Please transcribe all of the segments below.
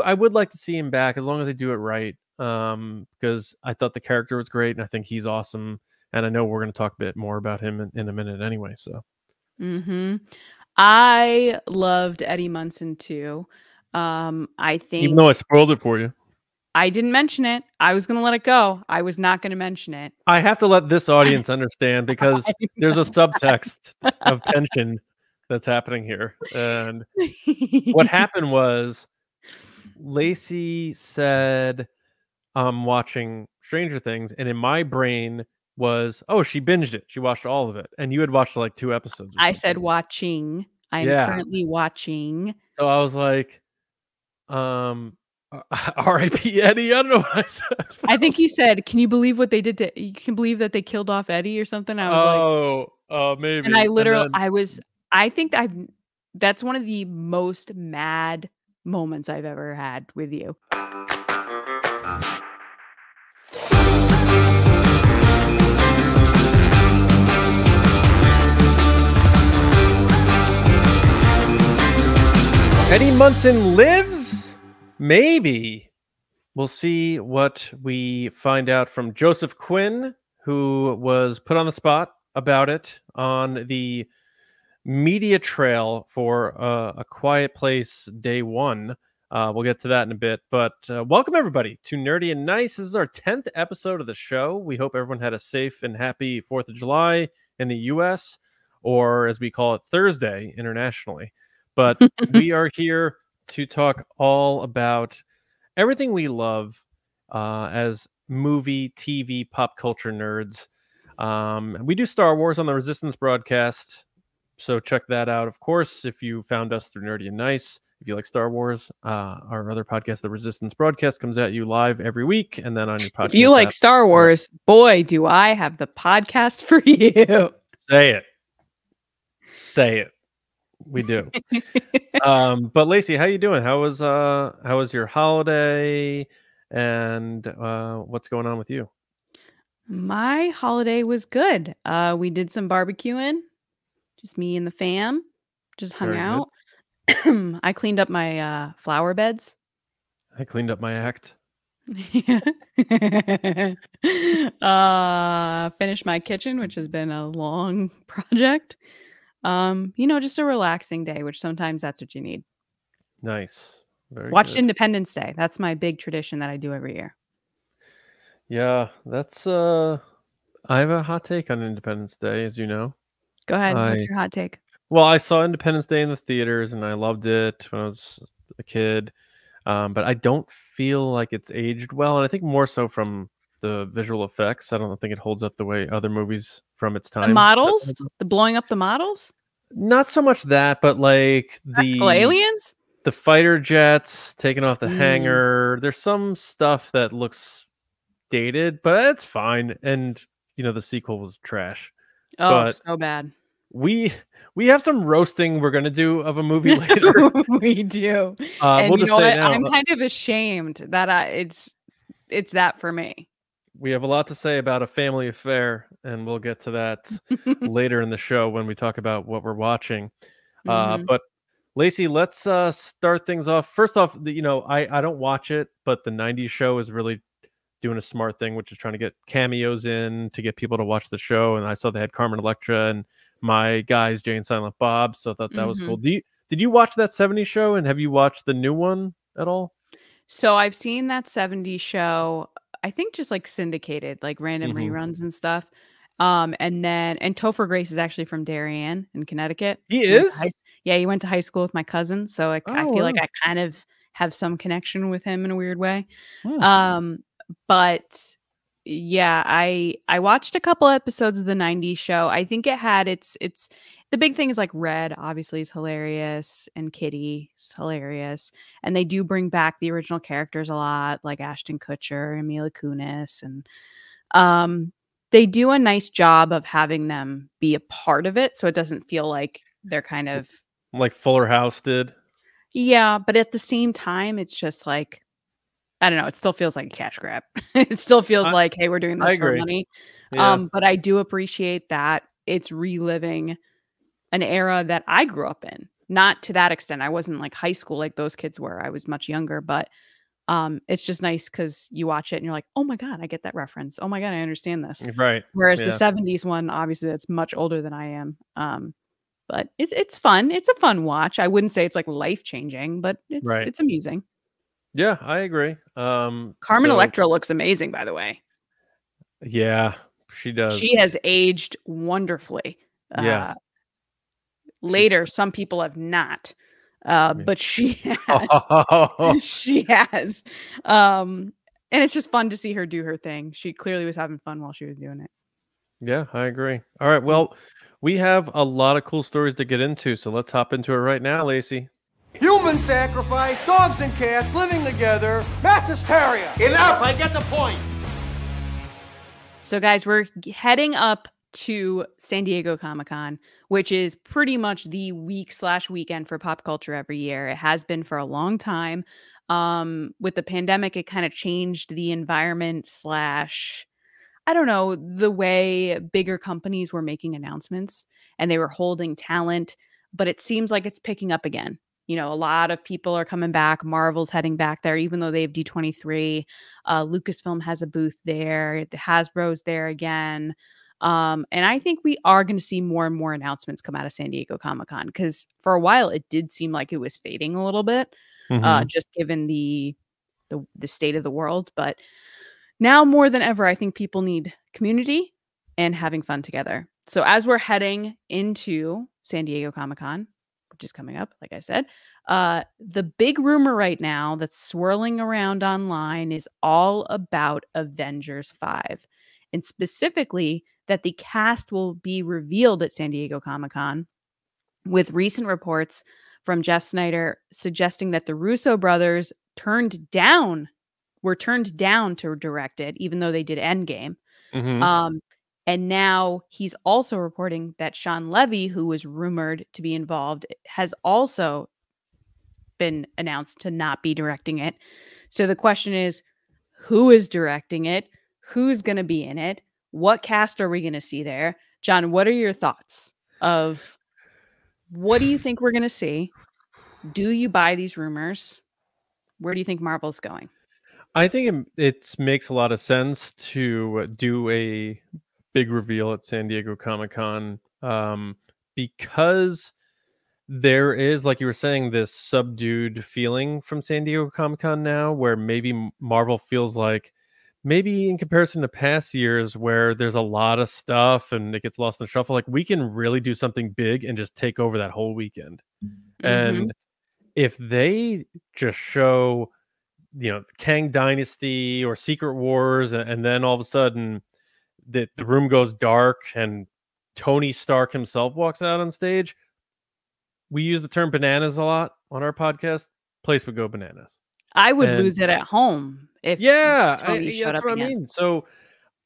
I would like to see him back as long as they do it right. Because I thought the character was great, and I think he's awesome. And I know we're going to talk a bit more about him in a minute anyway. So, I loved Eddie Munson too. I think, even though I spoiled it for you, I didn't mention it. I was going to let it go. I was not going to mention it. I have to let this audience understand because there's a subtext of tension that's happening here. And what happened was Lacey said, I'm watching Stranger Things, and in my brain was, oh, she binged it. She watched all of it. And you had watched like 2 episodes. I said watching. I'm currently watching. So I was like, R.I.P. Eddie. I don't know what I said. I think you said, "Can you believe what they did to? You can believe that they killed off Eddie or something." I was like, maybe. And I literally, I think that's one of the most mad moments I've ever had with you. Eddie Munson lives? Maybe. We'll see what we find out from Joseph Quinn, who was put on the spot about it on the media trail for A Quiet Place Day 1. We'll get to that in a bit. But welcome, everybody, to Nerdy and Nice. This is our 10th episode of the show. We hope everyone had a safe and happy 4th of July in the U.S., or as we call it, Thursday internationally. But we are here to talk all about everything we love as movie, TV, pop culture nerds. We do Star Wars on the Resistance broadcast, so check that out. Of course, if you found us through Nerdy and Nice, if you like Star Wars, our other podcast, the Resistance broadcast, comes at you live every week, and then on your podcast. If you like Star Wars, boy, do I have the podcast for you. Say it. Say it. We do. But Lacey, how you doing? How was your holiday, and what's going on with you? My holiday was good. We did some barbecuing, just me and the fam, just hung out. I cleaned up my flower beds. I cleaned up my act. Finished my kitchen, which has been a long project. Just a relaxing day, which sometimes that's what you need. Nice. Watched Independence Day. That's my big tradition that I do every year. Yeah, that's I have a hot take on Independence Day, as you know. Go ahead. What's your hot take? Well, I saw Independence Day in the theaters and I loved it when I was a kid. But I don't feel like it's aged well, and I think more so from the visual effects. I don't think it holds up the way other movies from its time. The models? The blowing up the models? Not so much that, but like the aliens? The fighter jets taking off the hangar. There's some stuff that looks dated, but it's fine. And the sequel was trash. Oh, so bad. We have some roasting we're gonna do of a movie later. We do. And we'll just say now, I'm kind of ashamed that it's that for me. We have a lot to say about A Family Affair, and we'll get to that later in the show when we talk about what we're watching. But Lacey, let's start things off. First off, I don't watch it, but the 90s show is really doing a smart thing, which is trying to get cameos in to get people to watch the show. And I saw they had Carmen Electra and my guys, Jay and Silent Bob, so I thought that was cool. Did you watch that 70s show, and have you watched the new one at all? So I've seen that 70s show, I think just like syndicated, like random reruns and stuff. And Topher Grace is actually from Darien in Connecticut. He is? Yeah, he went to high school with my cousin. So I feel like I kind of have some connection with him in a weird way. But yeah, I watched a couple episodes of the 90s show. I think it had it's the big thing is like Red obviously is hilarious and Kitty is hilarious. And they do bring back the original characters a lot, like Ashton Kutcher and Mila Kunis. And they do a nice job of having them be a part of it. So it doesn't feel like they're kind of like Fuller House did. Yeah, but at the same time, it's just like, I don't know. It still feels like a cash grab. It still feels like, hey, we're doing this for money. Yeah. But I do appreciate that it's reliving an era that I grew up in. not to that extent. I wasn't like high school like those kids were. I was much younger, but it's just nice because you watch it and you're like, oh my God, I get that reference. Oh my God, I understand this. Right. Whereas the 70s one, obviously that's much older than I am. But it's fun. It's a fun watch. I wouldn't say it's like life-changing, but it's amusing. Yeah, I agree. Carmen Electra looks amazing, by the way. Yeah, she does. She has aged wonderfully. Yeah. Later, some people have not. But she has. She has. And it's just fun to see her do her thing. She clearly was having fun while she was doing it. Yeah, I agree. All right, well, we have a lot of cool stories to get into, so let's hop into it right now, Lacey. Human sacrifice, dogs and cats living together, mass hysteria. Enough, I get the point. So guys, we're heading up to San Diego Comic-Con, which is pretty much the week/weekend for pop culture every year. It has been for a long time. With the pandemic, it kind of changed the environment / I don't know, the way bigger companies were making announcements and they were holding talent, but it seems like it's picking up again. You know, a lot of people are coming back. Marvel's heading back there, even though they have D23. Lucasfilm has a booth there. Hasbro's there again. And I think we are going to see more and more announcements come out of San Diego Comic-Con, because for a while it did seem like it was fading a little bit, just given the state of the world. But now more than ever, I think people need community and having fun together. So as we're heading into San Diego Comic-Con, which is coming up, like I said, the big rumor right now that's swirling around online is all about Avengers 5, and specifically that the cast will be revealed at San Diego Comic-Con, with recent reports from Jeff Snyder suggesting that the Russo brothers were turned down to direct it, even though they did Endgame. And now he's also reporting that Sean Levy, who was rumored to be involved, has also been announced to not be directing it. So the question is, who is directing it? Who's going to be in it? What cast are we going to see there? John, what are your thoughts of what do you think we're going to see? Do you buy these rumors? Where do you think Marvel's going? I think it makes a lot of sense to do a big reveal at San Diego Comic-Con, because there is, like you were saying, this subdued feeling from San Diego Comic-Con now, where maybe Marvel feels like, maybe in comparison to past years where there's a lot of stuff and it gets lost in the shuffle, like we can really do something big and just take over that whole weekend. And if they just show, you know, Kang Dynasty or Secret Wars, and then all of a sudden the room goes dark and Tony Stark himself walks out on stage, we use the term bananas a lot on our podcast. Place would go bananas. I would lose it at home if Tony showed up again. I mean. So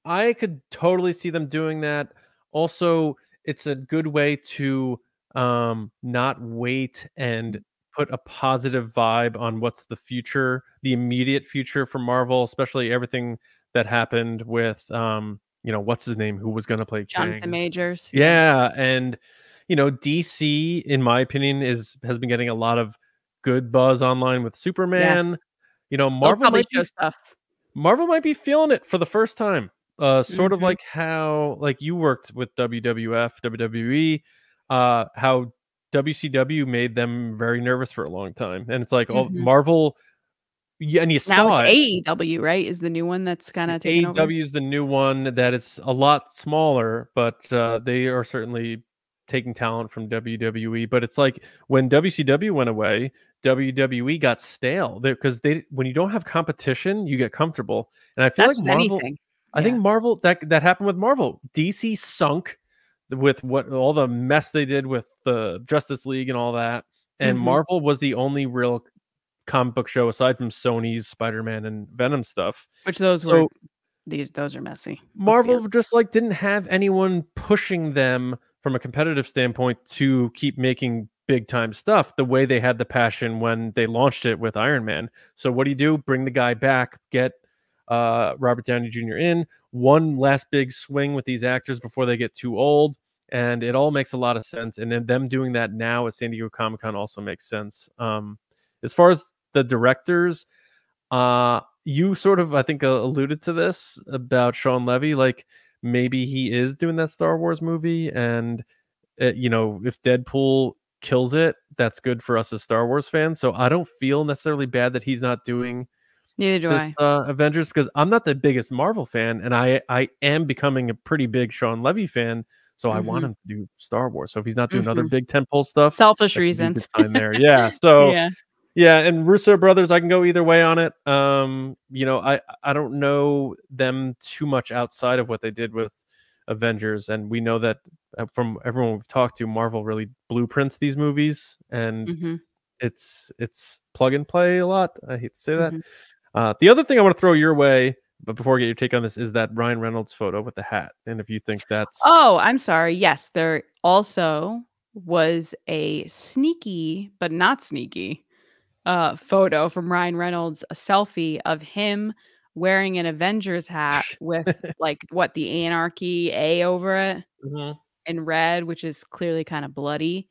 I could totally see them doing that. Also, it's a good way to not wait and put a positive vibe on what's the future, the immediate future for Marvel, especially everything that happened with you know, what's his name, who was going to play Jonathan Kang. Majors. Yeah, and you know, DC, in my opinion, has been getting a lot of good buzz online with Superman. Yes. You know, Marvel might show stuff. Marvel might be feeling it for the first time. Sort of like how, like, you worked with WWF, WWE, how WCW made them very nervous for a long time, and it's like Marvel. Yeah, and you saw it. AEW, right, is the new one that's kind of taking over. AEW is the new one that it's a lot smaller, but they are certainly taking talent from WWE. But it's like when WCW went away, WWE got stale because when you don't have competition, you get comfortable. And I feel like Marvel. I think Marvel that happened with Marvel. DC sunk with what all the mess they did with the Justice League and all that, and Marvel was the only real comic book show aside from Sony's Spider-Man and Venom stuff, which those are messy. Marvel just like didn't have anyone pushing them from a competitive standpoint to keep making big time stuff the way they had the passion when they launched it with Iron Man. So what do? Bring the guy back, get Robert Downey Jr. in, one last big swing with these actors before they get too old, and it all makes a lot of sense. And then them doing that now at San Diego Comic-Con also makes sense. As far as the directors, you sort of, I think, alluded to this about Sean Levy. Like, maybe he is doing that Star Wars movie, and you know, if Deadpool kills it, that's good for us as Star Wars fans. So I don't feel necessarily bad that he's not doing Neither do this, I. Avengers, because I'm not the biggest Marvel fan, and I am becoming a pretty big Sean Levy fan. So I want him to do Star Wars. So if he's not doing other big tentpole stuff, Selfish that could be a good reasons. sign there. Yeah. So Yeah. yeah, and Russo brothers, I can go either way on it. You know, I don't know them too much outside of what they did with Avengers, and we know that from everyone we've talked to, Marvel really blueprints these movies, and it's plug and play a lot. I hate to say that. The other thing I want to throw your way, but before I get your take on this, is that Ryan Reynolds photo with the hat, and if you think that's Oh, I'm sorry. Yes, there also was a sneaky but not sneaky photo from Ryan Reynolds, a selfie of him wearing an Avengers hat with like what, the Anarchy A over it in red, which is clearly kind of bloody.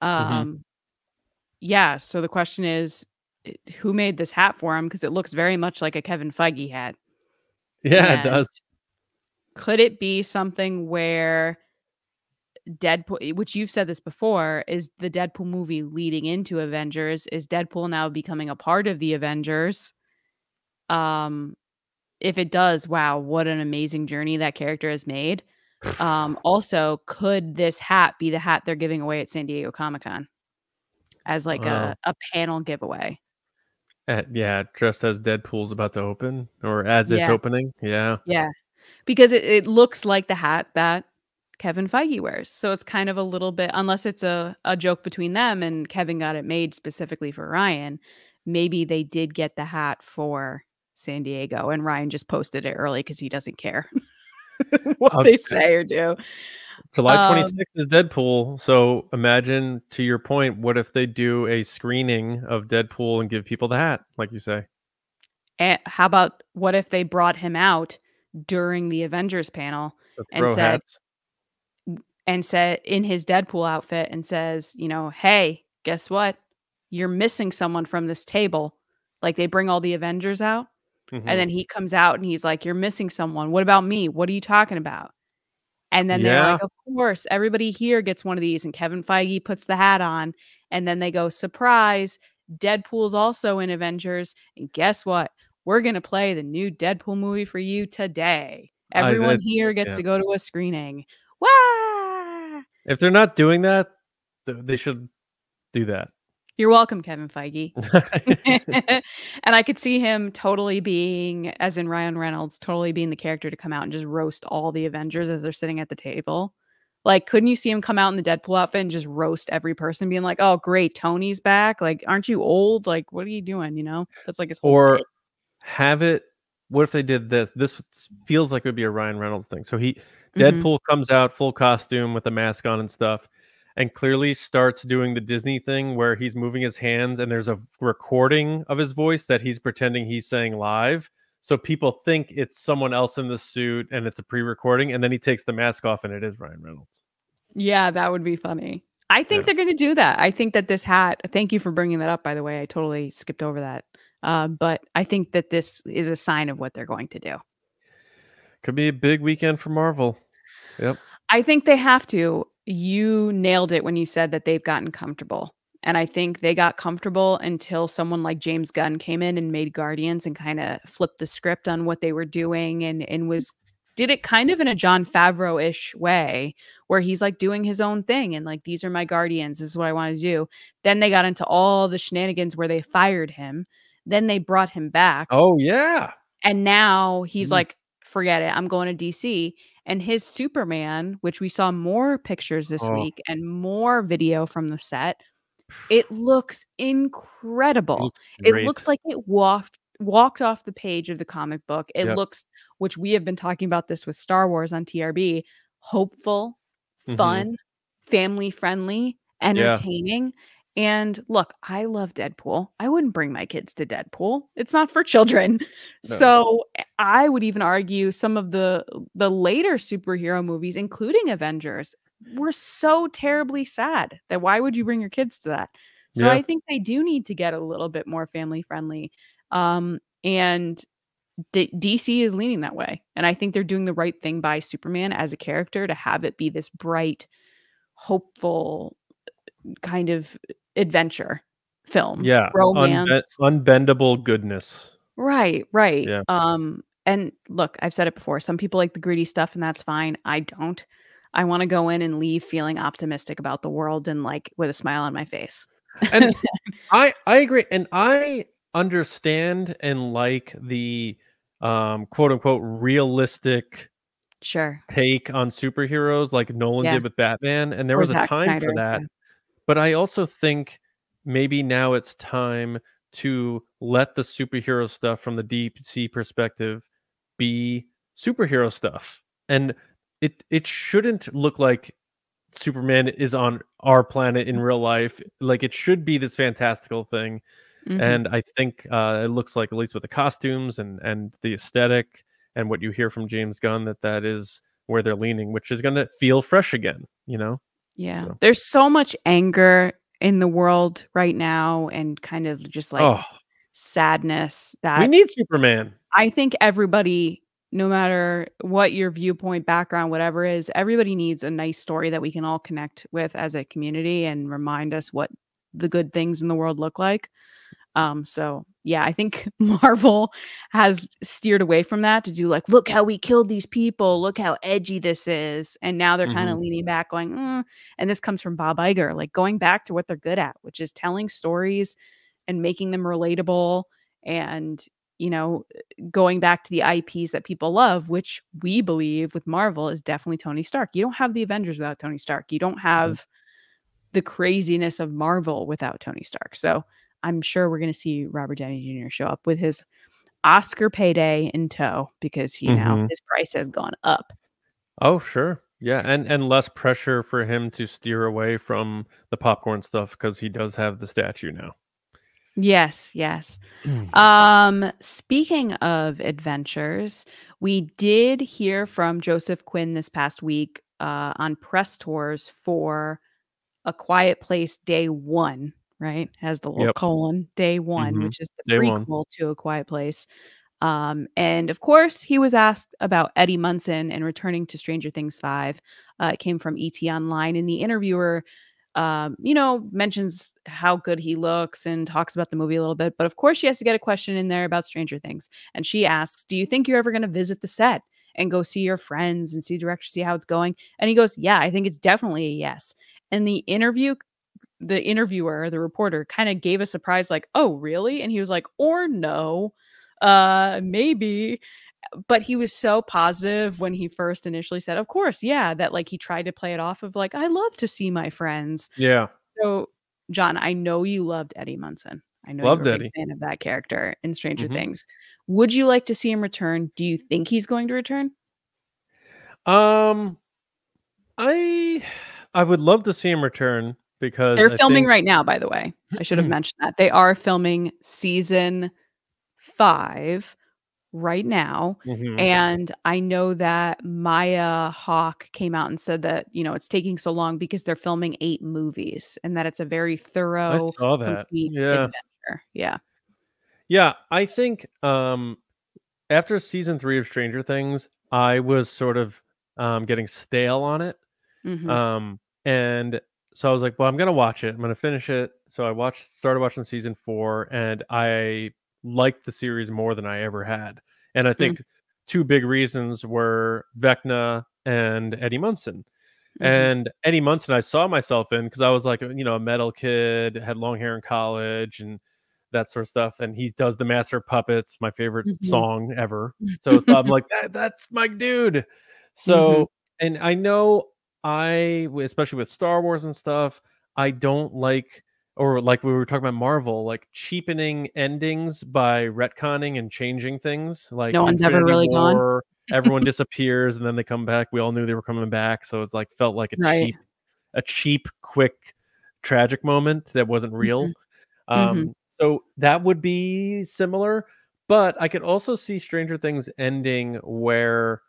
Yeah, so the question is, who made this hat for him? Because it looks very much like a Kevin Feige hat. Yeah, it does. Could it be something where Deadpool, which you've said this before, is the Deadpool movie leading into Avengers? Is Deadpool now becoming a part of the Avengers? If it does, wow, what an amazing journey that character has made. Also, could this hat be the hat they're giving away at San Diego Comic-Con as like a panel giveaway? Yeah, just as Deadpool's about to open, or as it's opening. Yeah. Yeah. Because it looks like the hat that Kevin Feige wears. So it's kind of a little bit, unless it's a joke between them and Kevin got it made specifically for Ryan, maybe they did get the hat for San Diego and Ryan just posted it early because he doesn't care what they say or do. July 26th is Deadpool. So imagine, to your point, what if they do a screening of Deadpool and give people the hat, like you say? And how about what if they brought him out during the Avengers panel and said in his Deadpool outfit and says, you know, hey, guess what? You're missing someone from this table. Like, they bring all the Avengers out and then he comes out and he's like, you're missing someone. What about me? What are you talking about? And then they're like, of course, everybody here gets one of these. And Kevin Feige puts the hat on. And then they go, surprise, Deadpool's also in Avengers. And guess what? We're going to play the new Deadpool movie for you today. Everyone here gets to go to a screening. Wah! If they're not doing that, they should do that. You're welcome, Kevin Feige. And I could see him totally being, as in Ryan Reynolds, totally being the character to come out and just roast all the Avengers as they're sitting at the table. Like, couldn't you see him come out in the Deadpool outfit and just roast every person, being like, oh, great, Tony's back. Like, aren't you old? Like, what are you doing? You know, that's like his whole bit. Have it. What if they did this? This feels like it would be a Ryan Reynolds thing. So Deadpool comes out full costume with a mask on and stuff, and clearly starts doing the Disney thing where he's moving his hands and there's a recording of his voice that he's pretending he's saying live. So people think it's someone else in the suit and it's a pre-recording, and then he takes the mask off and it is Ryan Reynolds. Yeah, that would be funny. I think they're going to do that. I think that this hat, thank you for bringing that up, by the way. I totally skipped over that. But I think that this is a sign of what they're going to do. Could be a big weekend for Marvel. Yep. I think they have to. You nailed it when you said that they've gotten comfortable. And I think they got comfortable until someone like James Gunn came in and made Guardians and kind of flipped the script on what they were doing and did it kind of in a Jon Favreau-ish way where he's like doing his own thing and like, these are my Guardians. This is what I want to do. Then they got into all the shenanigans where they fired him. Then they brought him back. Oh, yeah. And now he's like, forget it. I'm going to DC. And his Superman, which we saw more pictures this week and more video from the set, it looks incredible. It looks like it walked off the page of the comic book. It looks, which we have been talking about this with Star Wars on TRB, hopeful, fun, family friendly, entertaining. And look, I love Deadpool. I wouldn't bring my kids to Deadpool. It's not for children. No. So I would even argue some of the later superhero movies, including Avengers, we're so terribly sad that why would you bring your kids to that? So Yeah. I think they do need to get a little bit more family friendly. And DC is leaning that way. And I think they're doing the right thing by Superman as a character to have it be this bright, hopeful kind of adventure film. Yeah. Romance. Unbendable goodness. Right. Yeah. And look, I've said it before. Some people like the gritty stuff, and that's fine. I don't. I want to go in and leave feeling optimistic about the world and like with a smile on my face. And I agree. And I understand and like the quote unquote realistic Sure. take on superheroes like Nolan Yeah. did with Batman. And there Or was a Zack time Snyder, for that. yeah. But I also think maybe now it's time to let the superhero stuff from the DC perspective be superhero stuff. And it shouldn't look like Superman is on our planet in real life. Like, it should be this fantastical thing. And I think it looks like, at least with the costumes and the aesthetic and what you hear from James Gunn, that is where they're leaning, which is going to feel fresh again, you know? Yeah. So. There's so much anger in the world right now and kind of just like sadness we that need Superman. I think everybody, no matter what your viewpoint, background, whatever is, everybody needs a nice story that we can all connect with as a community and remind us what the good things in the world look like. So yeah, I think Marvel has steered away from that to do like, look how we killed these people, look how edgy this is. And now they're kind of leaning back going, and this comes from Bob Iger, like going back to what they're good at, which is telling stories and making them relatable and, you know, going back to the IPs that people love, which we believe with Marvel is definitely Tony Stark. You don't have the Avengers without Tony Stark. You don't have the craziness of Marvel without Tony Stark. So I'm sure we're going to see Robert Downey Jr. show up with his Oscar payday in tow because his price has gone up. Oh, sure. Yeah. And less pressure for him to steer away from the popcorn stuff because he does have the statue now. Yes. Speaking of adventures, we did hear from Joseph Quinn this past week on press tours for A Quiet Place Day 1. Right? Has the little colon, Day 1, which is the prequel to A Quiet Place. And of course, he was asked about Eddie Munson and returning to Stranger Things 5. It came from ET Online, and the interviewer, mentions how good he looks and talks about the movie a little bit. But of course, she has to get a question in there about Stranger Things. And she asks, do you think you're ever going to visit the set and go see your friends and see directors, see how it's going? And he goes, yeah, I think it's definitely a yes. And the interviewer, the reporter, kind of gave a surprise, like, oh, really? And he was like, or no, maybe. But he was so positive when he first initially said, of course, yeah, that like he tried to play it off of like, I love to see my friends. Yeah. So, John, I know you loved Eddie Munson. I know Loved you're a Eddie. big fan of that character in Stranger Things. Would you like to see him return? Do you think he's going to return? I would love to see him return because they're filming right now, by the way. I should have mentioned that. They are filming season 5 right now. And I know that Maya Hawke came out and said that, it's taking so long because they're filming 8 movies and that it's a very thorough, I saw that. adventure. Yeah. Yeah. I think after season 3 of Stranger Things, I was sort of getting stale on it. And so I was like, well, I'm going to watch it. I'm going to finish it. So I started watching season 4 and I liked the series more than I ever had. And I think 2 big reasons were Vecna and Eddie Munson. And Eddie Munson, I saw myself in because I was like, a metal kid, had long hair in college and that sort of stuff. And he does the Master of Puppets, my favorite song ever. So I'm like, that's my dude. So, and I know especially with Star Wars and stuff, I don't like, or like we were talking about Marvel, like cheapening endings by retconning and changing things. Like no one's ever really gone. Everyone disappears and then they come back. We all knew they were coming back, so it's like felt like a cheap, quick, tragic moment that wasn't real. So that would be similar, but I could also see Stranger Things ending where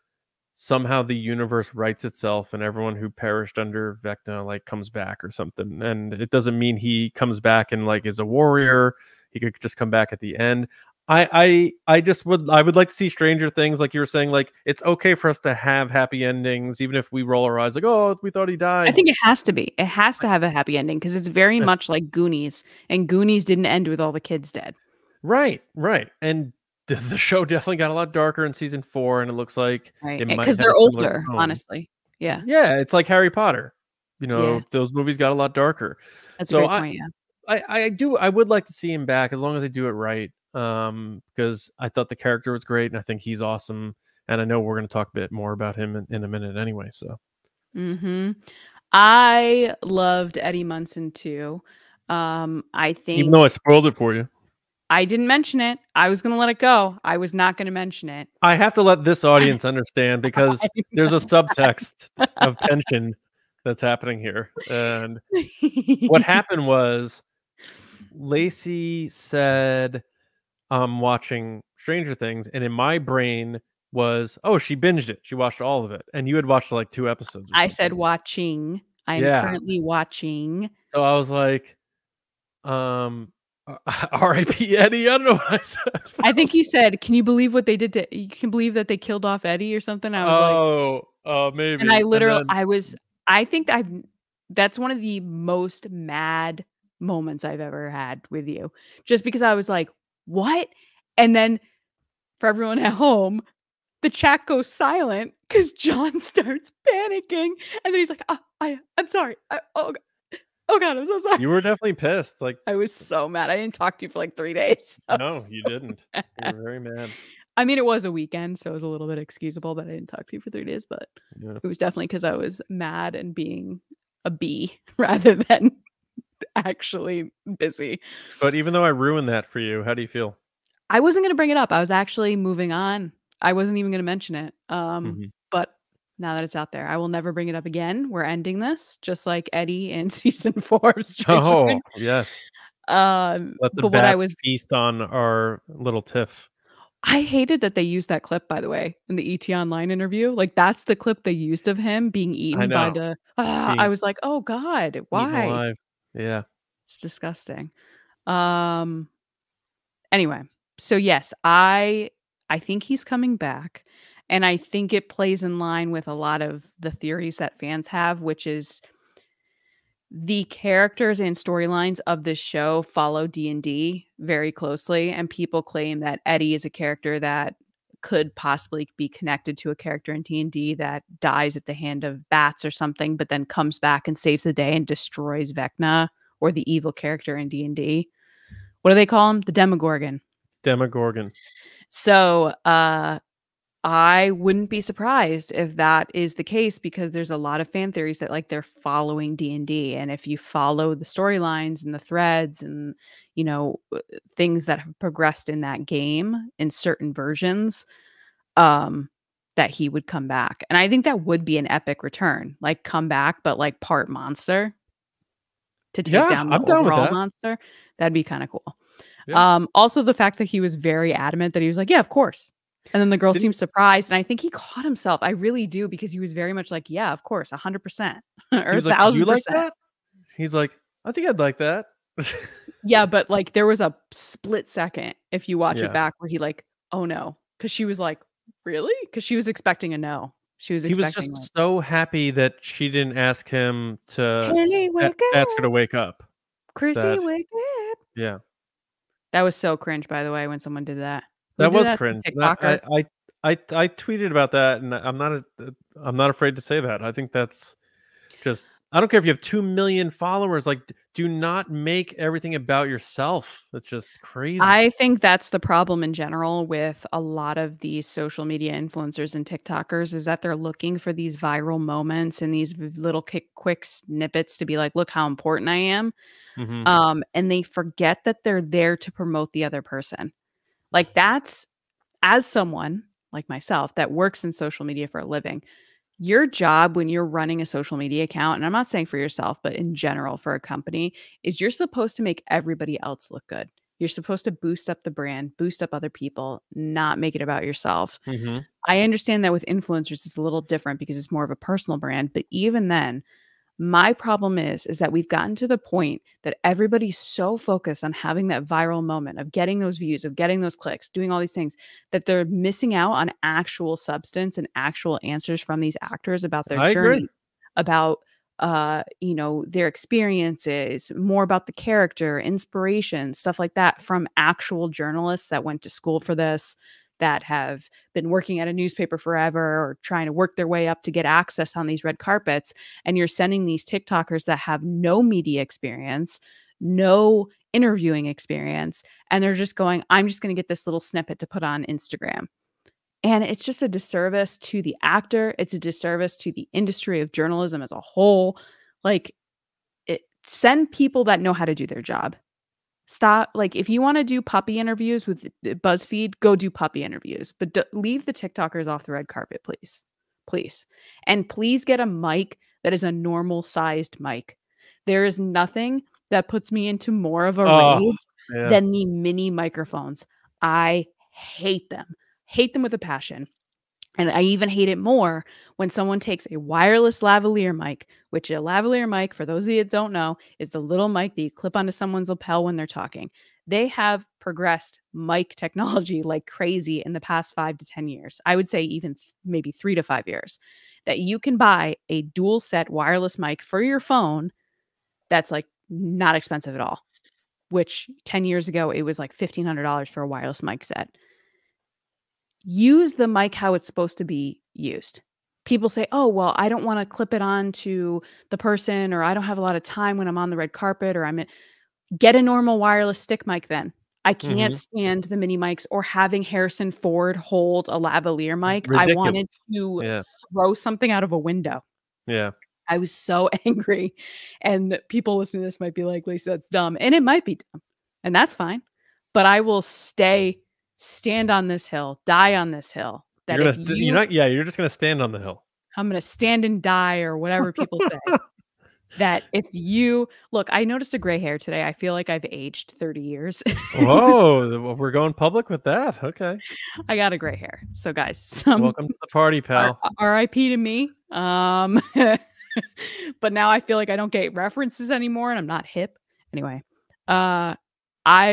somehow the universe rights itself and everyone who perished under Vecna like comes back or something. And it doesn't mean he comes back and like is a warrior. He could just come back at the end. I would like to see Stranger Things, like you were saying, like it's okay for us to have happy endings, even if we roll our eyes like, oh, we thought he died. I think it has to be. It has to have a happy ending because it's very much like Goonies, and Goonies didn't end with all the kids dead. Right. And the show definitely got a lot darker in season 4, and it looks like because they're older, honestly. Yeah. Yeah, it's like Harry Potter. You know, those movies got a lot darker. That's a great point, I would like to see him back as long as they do it right. Because I thought the character was great, and I think he's awesome. And I know we're going to talk a bit more about him in a minute anyway. So, I loved Eddie Munson too. I think, even though I spoiled it for you, I didn't mention it. I was going to let it go. I was not going to mention it. I have to let this audience understand because there's a subtext of tension that's happening here. And what happened was Lacey said, I'm watching Stranger Things, and in my brain was, oh, she binged it. She watched all of it. And you had watched like 2 episodes. I said watching. I'm currently watching. So I was like, R.I.P. Eddie. I don't know what I said. I think you said, can you believe what they did to, you can believe that they killed off Eddie or something? I was maybe. And I literally, I think that's one of the most mad moments I've ever had with you. Just because I was like, what? And then for everyone at home, the chat goes silent because John starts panicking, and then he's like, I'm sorry. Oh God, I'm so sorry. You were definitely pissed. Like, I was so mad. I didn't talk to you for like 3 days. No, you didn't. You were very mad. I mean, it was a weekend, so it was a little bit excusable that I didn't talk to you for 3 days, but it was definitely because I was mad and being a bee rather than actually busy. But even though I ruined that for you, how do you feel? I wasn't going to bring it up. I was actually moving on. I wasn't even going to mention it. But now that it's out there, I will never bring it up again. We're ending this just like Eddie in season 4 of Stranger Things. Yes. Let the bats feast on our little tiff. I hated that they used that clip, by the way, in the ET Online interview. Like, that's the clip they used of him being eaten by the... I was like, oh, God, why? Yeah. It's disgusting. Anyway, so yes, I think he's coming back. And I think it plays in line with a lot of the theories that fans have, which is the characters and storylines of this show follow D&D very closely, and people claim that Eddie is a character that could possibly be connected to a character in D&D that dies at the hand of bats or something, but then comes back and saves the day and destroys Vecna, or the evil character in D&D. What do they call him? The Demogorgon. Demogorgon. So, I wouldn't be surprised if that is the case, because there's a lot of fan theories that like they're following D&D. And if you follow the storylines and the threads and, you know, things that have progressed in that game in certain versions, that he would come back. And I think that would be an epic return, like come back, but like part monster to take down the overall monster. That'd be kind of cool. Yeah. Also the fact that he was very adamant that he was like, yeah, of course. And then the girl seemed surprised, and I think he caught himself. I really do, because he was very much like, yeah, of course, 100% or 1,000%. Like that? He's like, I think I'd like that. Yeah, but like there was a split second, if you watch it back, where he like, oh no, because she was like, really? Because she was expecting a no. He was just like, so happy that she didn't ask him to ask her to wake up. Chrissy, wake up. Yeah. That was so cringe, by the way, when someone did that. That was cringe. I tweeted about that, and I'm not afraid to say that. I think that's just, I don't care if you have 2 million followers, like, do not make everything about yourself. That's just crazy. I think that's the problem in general with a lot of these social media influencers and TikTokers, is that they're looking for these viral moments and these little quick snippets to be like, look how important I am. And they forget that they're there to promote the other person. Like, that's, as someone like myself that works in social media for a living, your job when you're running a social media account, and I'm not saying for yourself, but in general for a company, is you're supposed to make everybody else look good. You're supposed to boost up the brand, boost up other people, not make it about yourself. Mm-hmm. I understand that with influencers, it's a little different because it's more of a personal brand. But even then, my problem is that we've gotten to the point that everybody's so focused on having that viral moment of getting those views, of getting those clicks, doing all these things, that they're missing out on actual substance and actual answers from these actors about their journey, about their experiences, more about the character, inspiration, stuff like that from actual journalists that went to school for this, that have been working at a newspaper forever or trying to work their way up to get access on these red carpets. And you're sending these TikTokers that have no media experience, no interviewing experience, and they're just going, I'm just going to get this little snippet to put on Instagram. And it's just a disservice to the actor. It's a disservice to the industry of journalism as a whole. Like, send people that know how to do their job. Stop. Like, if you want to do puppy interviews with BuzzFeed, go do puppy interviews, but leave the TikTokers off the red carpet, please. Please. And please get a mic that is a normal sized mic. There is nothing that puts me into more of a rage than the mini microphones. I hate them. Hate them with a passion. And I even hate it more when someone takes a wireless lavalier mic, which a lavalier mic, for those of you that don't know, is the little mic that you clip onto someone's lapel when they're talking. They have progressed mic technology like crazy in the past 5 to 10 years. I would say even maybe 3 to 5 years, that you can buy a dual set wireless mic for your phone that's like not expensive at all, which 10 years ago, it was like $1,500 for a wireless mic set. Use the mic how it's supposed to be used. People say, oh, well, I don't want to clip it on to the person, or I don't have a lot of time when I'm on the red carpet, or get a normal wireless stick mic then. I can't stand the mini mics or having Harrison Ford hold a lavalier mic. Ridiculous. I wanted to throw something out of a window. Yeah. I was so angry. And people listening to this might be like, Lacey, that's dumb. And it might be dumb. And that's fine. But I will stand on this hill, die on this hill. That you're just gonna stand on the hill. I'm gonna stand and die, or whatever people say. That if you look, I noticed a gray hair today. I feel like I've aged 30 years. Whoa, we're going public with that. Okay. I got a gray hair. So guys, welcome to the party, pal. RIP to me. But now I feel like I don't get references anymore and I'm not hip. Anyway, I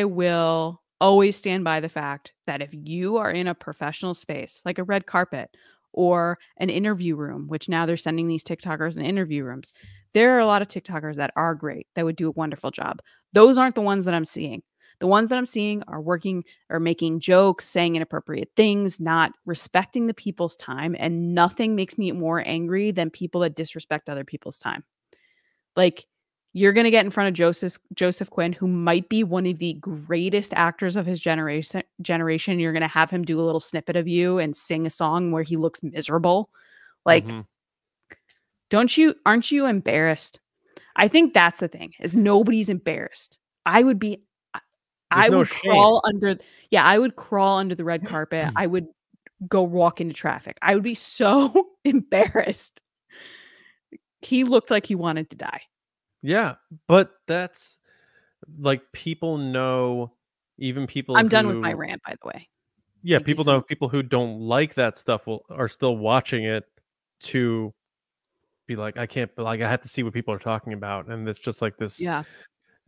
will always stand by the fact that if you are in a professional space, like a red carpet or an interview room, which now they're sending these TikTokers in interview rooms, there are a lot of TikTokers that are great, that would do a wonderful job. Those aren't the ones that I'm seeing. The ones that I'm seeing are working or making jokes, saying inappropriate things, not respecting the people's time. And nothing makes me more angry than people that disrespect other people's time. Like, you're going to get in front of Joseph Quinn, who might be one of the greatest actors of his generation. You're going to have him do a little snippet of you and sing a song where he looks miserable. Like, aren't you embarrassed? I think that's the thing, is nobody's embarrassed. I would crawl under the red carpet. I would go walk into traffic. I would be so embarrassed. He looked like he wanted to die. Yeah, but that's like, people know, even people. I'm done with my rant, by the way. Yeah, people know, people who don't like that stuff are still watching it to be like, I have to see what people are talking about, and it's just like this. Yeah.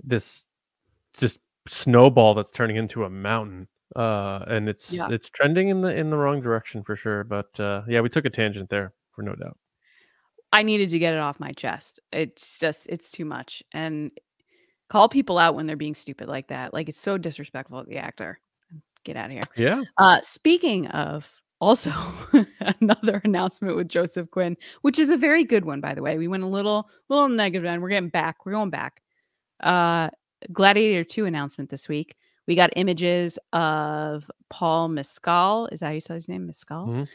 This just snowball that's turning into a mountain, and it's trending in the wrong direction for sure. But yeah, we took a tangent there, for no doubt. I needed to get it off my chest. It's too much. And call people out when they're being stupid like that. Like, it's so disrespectful of the actor. Get out of here. Yeah. Speaking of, also another announcement with Joseph Quinn, which is a very good one, by the way. We went a little negative, and we're getting back. We're going back. Gladiator 2 announcement this week. We got images of Paul Mescal. Is that how you say his name? Mescal? Mm-hmm.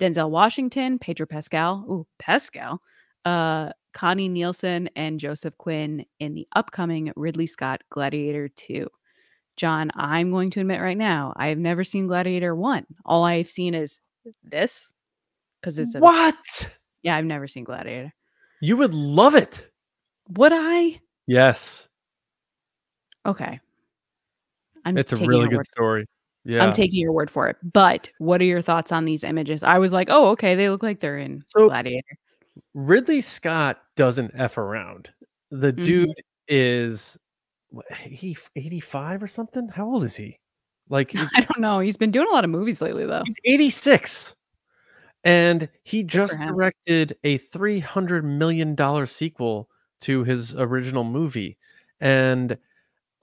Denzel Washington, Pedro Pascal. Ooh, Pascal. Connie Nielsen, and Joseph Quinn in the upcoming Ridley Scott Gladiator 2. John, I'm going to admit right now, I have never seen Gladiator 1. All I've seen is this. Because it's what? Yeah, I've never seen Gladiator. You would love it. Would I? Yes. Okay. It's a taking really your good word. story. I'm Yeah. taking your word for it. But what are your thoughts on these images? I was like, oh, okay, they look like they're in So Gladiator. Ridley Scott doesn't F around. The dude is he 85 or something? How old is he? Like I don't know. He's been doing a lot of movies lately, though. he's 86. And he for just him. directed a $300 million sequel to his original movie. And It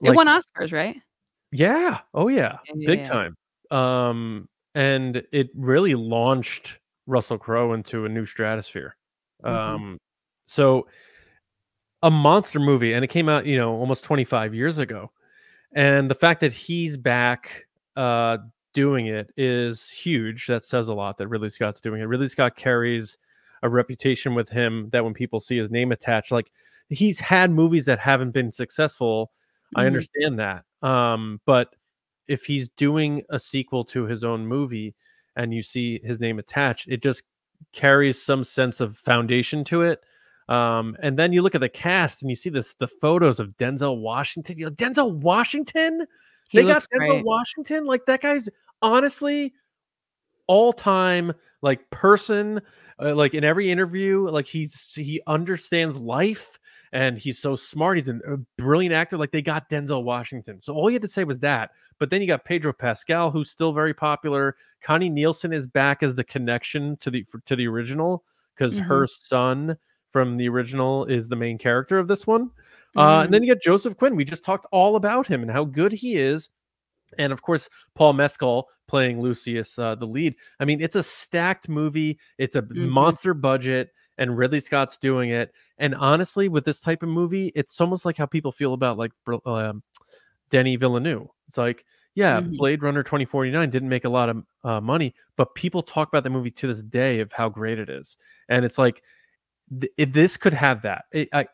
like, won Oscars, right? yeah, oh yeah, big Yeah. time. And it really launched Russell Crowe into a new stratosphere. So a monster movie, and it came out, you know, almost 25 years ago. And the fact that he's back doing it is huge. That says a lot that Ridley Scott's doing it. Ridley Scott carries a reputation with him that when people see his name attached, like he's had movies that haven't been successful. I understand that. But if he's doing a sequel to his own movie and you see his name attached, it just carries some sense of foundation to it. And then you look at the cast and you see the photos of Denzel Washington. You know, Denzel Washington? He They got looks Denzel great. Washington? Like, that guy's honestly all-time, like, person, like, in every interview, like, he understands life, and he's so smart. He's a brilliant actor. Like, they got Denzel Washington. So all you had to say was that. But then you got Pedro Pascal, who's still very popular. Connie Nielsen is back as the connection to the original, because her son from the original is the main character of this one. And then you get Joseph Quinn. We just talked all about him and how good he is. And of course, Paul Mescal playing Lucius, the lead. I mean, it's a stacked movie. It's a monster budget, and Ridley Scott's doing it. And honestly, with this type of movie, it's almost like how people feel about like Denis Villeneuve. It's like, yeah, Blade Runner 2049 didn't make a lot of money, but people talk about the movie to this day of how great it is. And it's like, this could have that.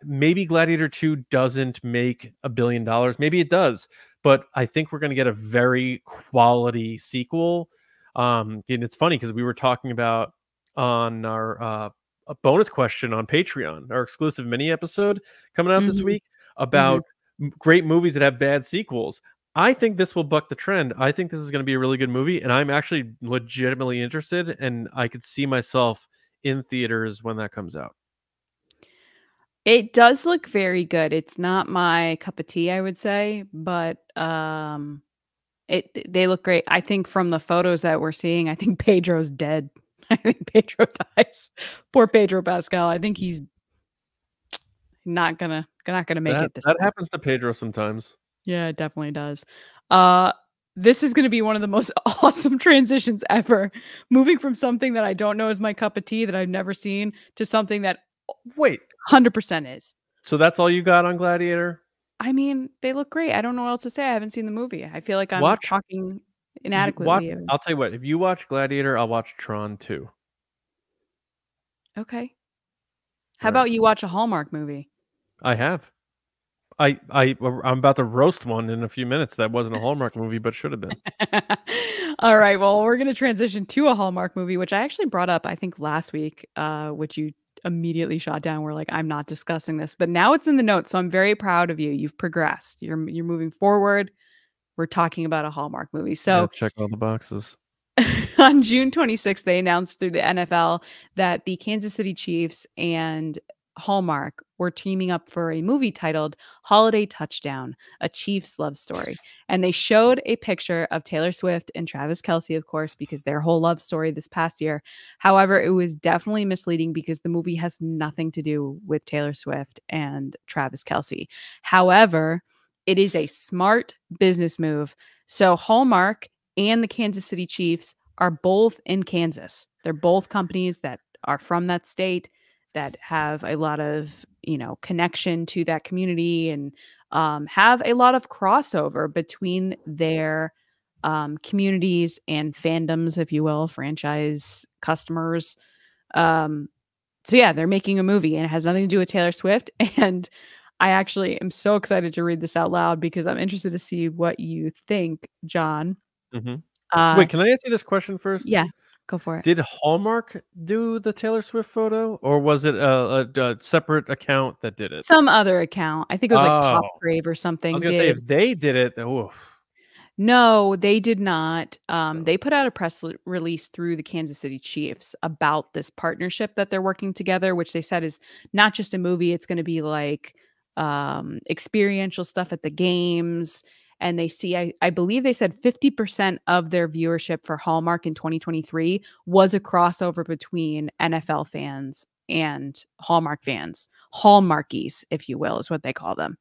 Maybe Gladiator 2 doesn't make $1 billion. Maybe it does, but I think we're going to get a very quality sequel. And it's funny because we were talking about on our a bonus question on Patreon, our exclusive mini episode coming out this week about great movies that have bad sequels. I think this will buck the trend. I think this is going to be a really good movie, and I'm actually legitimately interested, and I could see myself in theaters when that comes out. It does look very good. It's not my cup of tea, I would say, but they look great. I think from the photos that we're seeing, I think Pedro's dead. I think Pedro dies. Poor Pedro Pascal. I think he's not gonna make it this That time. happens to Pedro sometimes. Yeah, it definitely does. This is going to be one of the most awesome transitions ever. Moving from something that I don't know is my cup of tea that I've never seen to something that Wait, 100% is. so that's all you got on Gladiator? I mean, they look great. I don't know what else to say. I haven't seen the movie. I feel like I'm talking inadequately. I'll tell you what. If you watch Gladiator, I'll watch Tron 2. Okay. How about you watch a Hallmark movie? I have. I'm about to roast one in a few minutes. That wasn't a Hallmark movie, but should have been. All right. Well, we're going to transition to a Hallmark movie, which I actually brought up, I think, last week, which you immediately shot down. We're like, I'm not discussing this, but now it's in the notes. So I'm very proud of you. You've progressed. You're moving forward. We're talking about a Hallmark movie. So Yeah, check all the boxes. on June 26th, they announced through the NFL that the Kansas City Chiefs and Hallmark were teaming up for a movie titled Holiday Touchdown, a Chiefs love story. And they showed a picture of Taylor Swift and Travis Kelce, of course, because their whole love story this past year. However, it was definitely misleading because the movie has nothing to do with Taylor Swift and Travis Kelce. However, it is a smart business move. So Hallmark and the Kansas City Chiefs are both in Kansas. They're both companies that are from that state, that have a lot of, connection to that community, and have a lot of crossover between their communities and fandoms, if you will, franchise customers. So yeah, they're making a movie and it has nothing to do with Taylor Swift. And I actually am so excited to read this out loud because I'm interested to see what you think, John. Wait, can I ask you this question first? Yeah, go for it. Did Hallmark do the Taylor Swift photo, or was it a separate account that did it? Some other account. I think it was like Popgrave or something. I was gonna say, if they did it, oof. No, they did not. They put out a press release through the Kansas City Chiefs about this partnership that they're working together, which they said is not just a movie. It's going to be like experiential stuff at the games. And they see, I believe they said 50% of their viewership for Hallmark in 2023 was a crossover between NFL fans and Hallmark fans. Hallmarkies, if you will, is what they call them.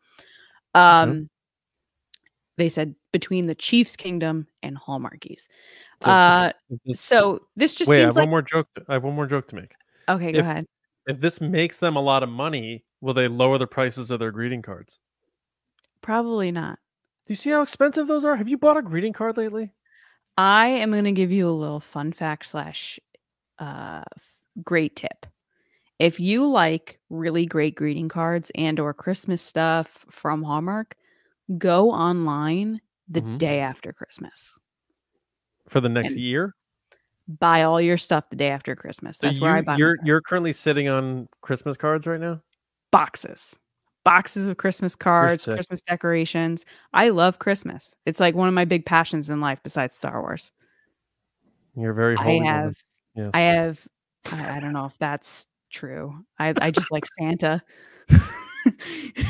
They said between the Chiefs Kingdom and Hallmarkies. So this just seems like... one more joke. I have one more joke to make. Okay, go ahead. If this makes them a lot of money, will they lower the prices of their greeting cards? Probably not. Do you see how expensive those are? Have you bought a greeting card lately? I am going to give you a little fun fact / great tip. If you like really great greeting cards and or Christmas stuff from Hallmark, go online the day after Christmas. For the next year? Buy all your stuff the day after Christmas. That's where I buy You're currently sitting on Christmas cards right now? Boxes of Christmas cards, Christmas decorations. I love Christmas. It's like one of my big passions in life besides Star Wars. You're very holy. I don't know if that's true. I just like Santa.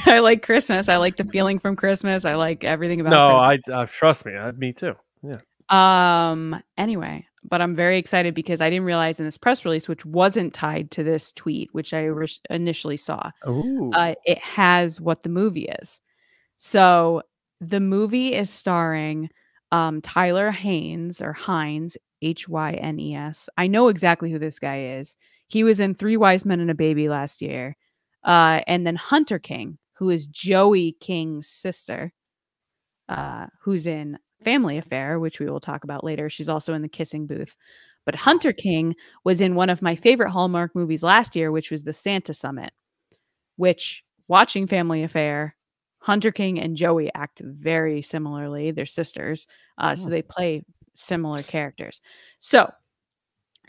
I like Christmas. I like the feeling from Christmas. I like everything about Christmas. No, trust me. Me too. Yeah. Anyway, but I'm very excited because I didn't realize in this press release, which wasn't tied to this tweet, which I initially saw, it has what the movie is. So the movie is starring Tyler Haynes or Hines, Hynes. I know exactly who this guy is. He was in 3 Wise Men and a Baby last year. And then Hunter King, who is Joey King's sister, who's in Family Affair, which we will talk about later. She's also in The Kissing Booth. But Hunter King was in one of my favorite Hallmark movies last year, which was The Santa Summit, which, watching Family Affair, Hunter King and Joey act very similarly. They're sisters. So they play similar characters. So,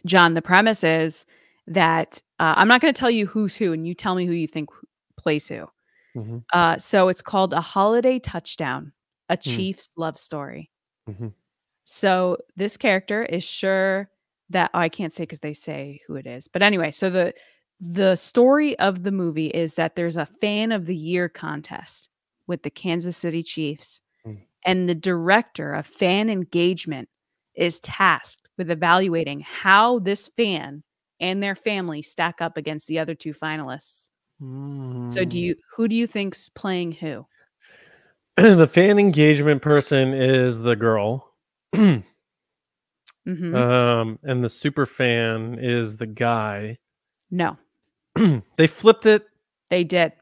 John, the premise is that I'm not going to tell you who's who, and you tell me who you think plays who. So it's called A Holiday Touchdown, a Chief's love story. So this character is sure that I can't say because they say who it is. But anyway, so the story of the movie is that there's a Fan of the Year contest with the Kansas City Chiefs, and the director of fan engagement is tasked with evaluating how this fan and their family stack up against the other 2 finalists. So who do you think's playing who? The fan engagement person is the girl. And the super fan is the guy. No. They flipped it. They did.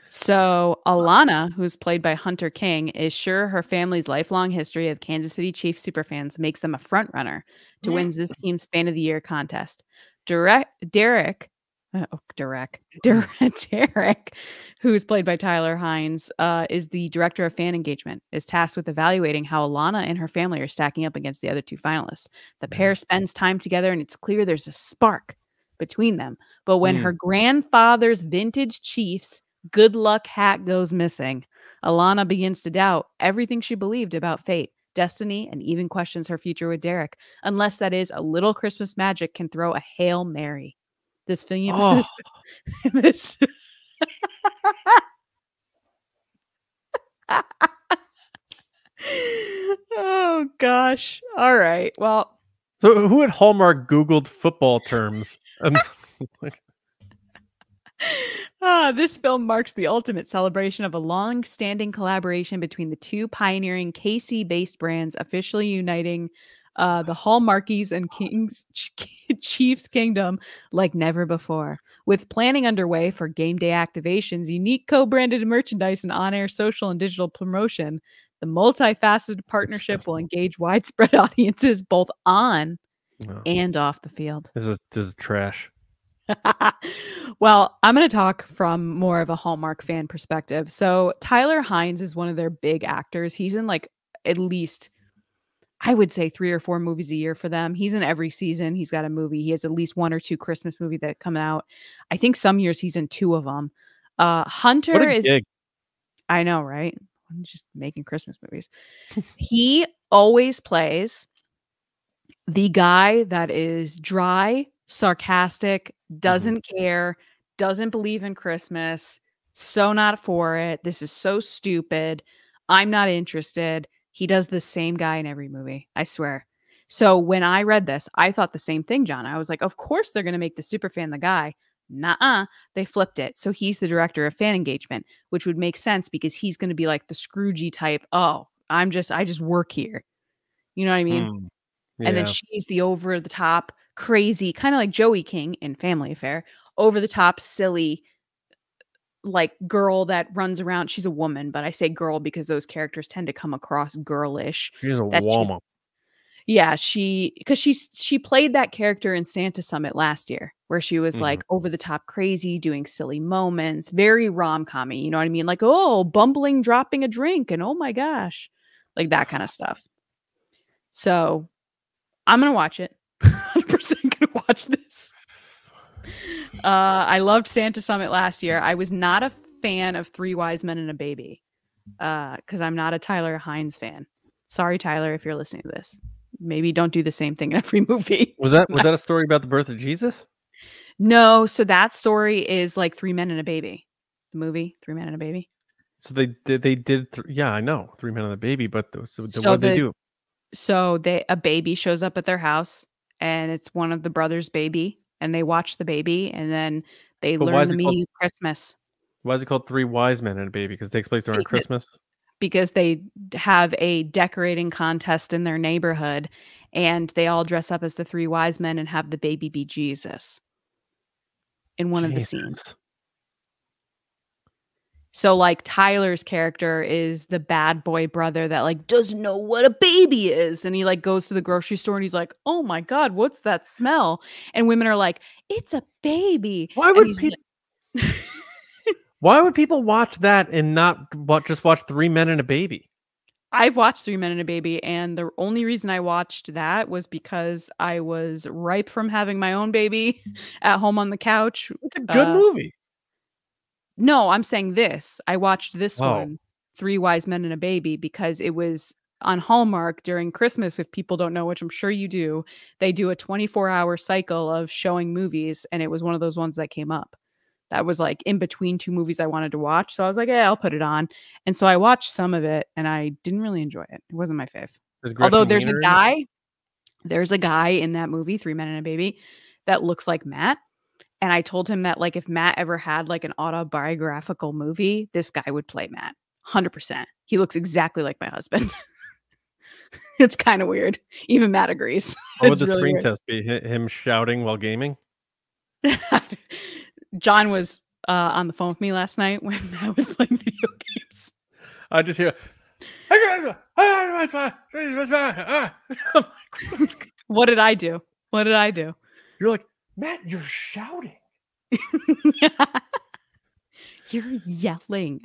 So Alana, who's played by Hunter King, is sure her family's lifelong history of Kansas City Chiefs superfans makes them a front runner to win this team's Fan of the Year contest. Derek, who's played by Tyler Haynes, is the director of fan engagement, is tasked with evaluating how Alana and her family are stacking up against the other 2 finalists. The pair spends time together, and it's clear there's a spark between them. But when her grandfather's vintage Chiefs good luck hat goes missing, Alana begins to doubt everything she believed about fate, destiny, and even questions her future with Derek, unless that is a little Christmas magic can throw a Hail Mary. This film, this oh gosh. All right. Well, so who at Hallmark Googled football terms? This film marks the ultimate celebration of a long-standing collaboration between the 2 pioneering KC-based brands, officially uniting the Hallmarkies and Chiefs Kingdom like never before. With planning underway for game day activations, unique co-branded merchandise, and on-air social and digital promotion, the multifaceted partnership will engage widespread audiences both on and off the field. This is trash. Well, I'm going to talk from more of a Hallmark fan perspective. So Tyler Haynes is one of their big actors. He's in like at least, I would say, 3 or 4 movies a year for them. He's in every season. He's got a movie. He has at least 1 or 2 Christmas movies that come out. I think some years he's in 2 of them. Hunter is, I know, right? I'm just making Christmas movies. He always plays the guy that is dry, sarcastic, doesn't care, doesn't believe in Christmas, so not for it. This is so stupid. I'm not interested. He does the same guy in every movie, I swear. So when I read this, I thought the same thing, John. I was like, of course they're going to make the superfan the guy. Nuh-uh. They flipped it. So he's the director of fan engagement, which would make sense because he's going to be like the Scroogey type. Oh, I just work here. You know what I mean? Yeah. And then she's the over the top, crazy, kind of like Joey King in Family Affair, over the top, silly, like girl that runs around. She's a woman, but I say girl because those characters tend to come across girlish. She's a woman. Yeah, she played that character in Santa Summit last year, where she was like over the top crazy, doing silly moments, very rom-commy, you know what I mean? Like, oh, bumbling, dropping a drink, and oh my gosh, like that kind of stuff. So I'm gonna watch it. 100% gonna watch this. I loved Santa Summit last year. I was not a fan of Three Wise Men and a Baby, because I'm not a Tyler HINDS fan. Sorry, Tyler, if you're listening to this. Maybe don't do the same thing in every movie. Was that a story about the birth of Jesus? No, so that story is like Three Men and a Baby. The movie, Three Men and a Baby. So they did yeah, I know, Three Men and a Baby, but what did they do? So a baby shows up at their house, and it's one of the brothers' baby, and they watch the baby, and then they learn the meaning of Christmas. Why is it called Three Wise Men and a Baby? Because it takes place during Christmas? Because they have a decorating contest in their neighborhood, and they all dress up as the three wise men and have the baby be Jesus in one of the scenes. So like Tyler's character is the bad boy brother that like doesn't know what a baby is. And he like goes to the grocery store and he's like, oh my God, what's that smell? And women are like, it's a baby. Why would people... Why would people watch that and not just watch Three Men and a Baby? I've watched Three Men and a Baby, and the only reason I watched that was because I was ripe from having my own baby at home on the couch. It's a good movie. No, I'm saying this. I watched this one, Three Wise Men and a Baby, because it was on Hallmark during Christmas. If people don't know, which I'm sure you do, they do a 24-hour cycle of showing movies, and it was one of those ones that came up. That was like in between two movies I wanted to watch. So I was like, yeah, I'll put it on. And so I watched some of it and I didn't really enjoy it. It wasn't my fave. Although there's a guy in that movie, Three Men and a Baby, that looks like Matt. And I told him that like if Matt ever had like an autobiographical movie, this guy would play Matt. 100%. He looks exactly like my husband. It's kind of weird. Even Matt agrees. What would the screen test be? Him shouting while gaming? John was on the phone with me last night when I was playing video games. I just hear, what did I do? What did I do? You're like, Matt, you're shouting. You're yelling.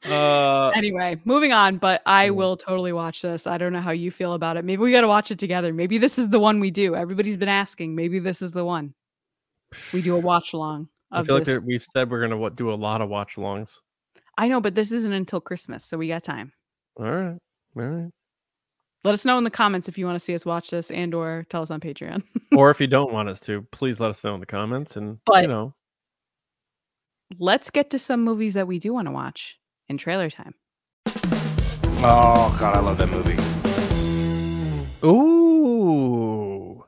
Anyway, moving on, but I will totally watch this. I don't know how you feel about it. Maybe we got to watch it together. Maybe this is the one we do. Everybody's been asking. Maybe this is the one. We do a watch along. I feel like we've said we're going to do a lot of watch alongs. I know, but this isn't until Christmas, so we got time. All right. All right. Let us know in the comments if you want to see us watch this and or tell us on Patreon. Or if you don't want us to, please let us know in the comments. And, let's get to some movies that we do want to watch in trailer time. Oh, God, I love that movie. Ooh.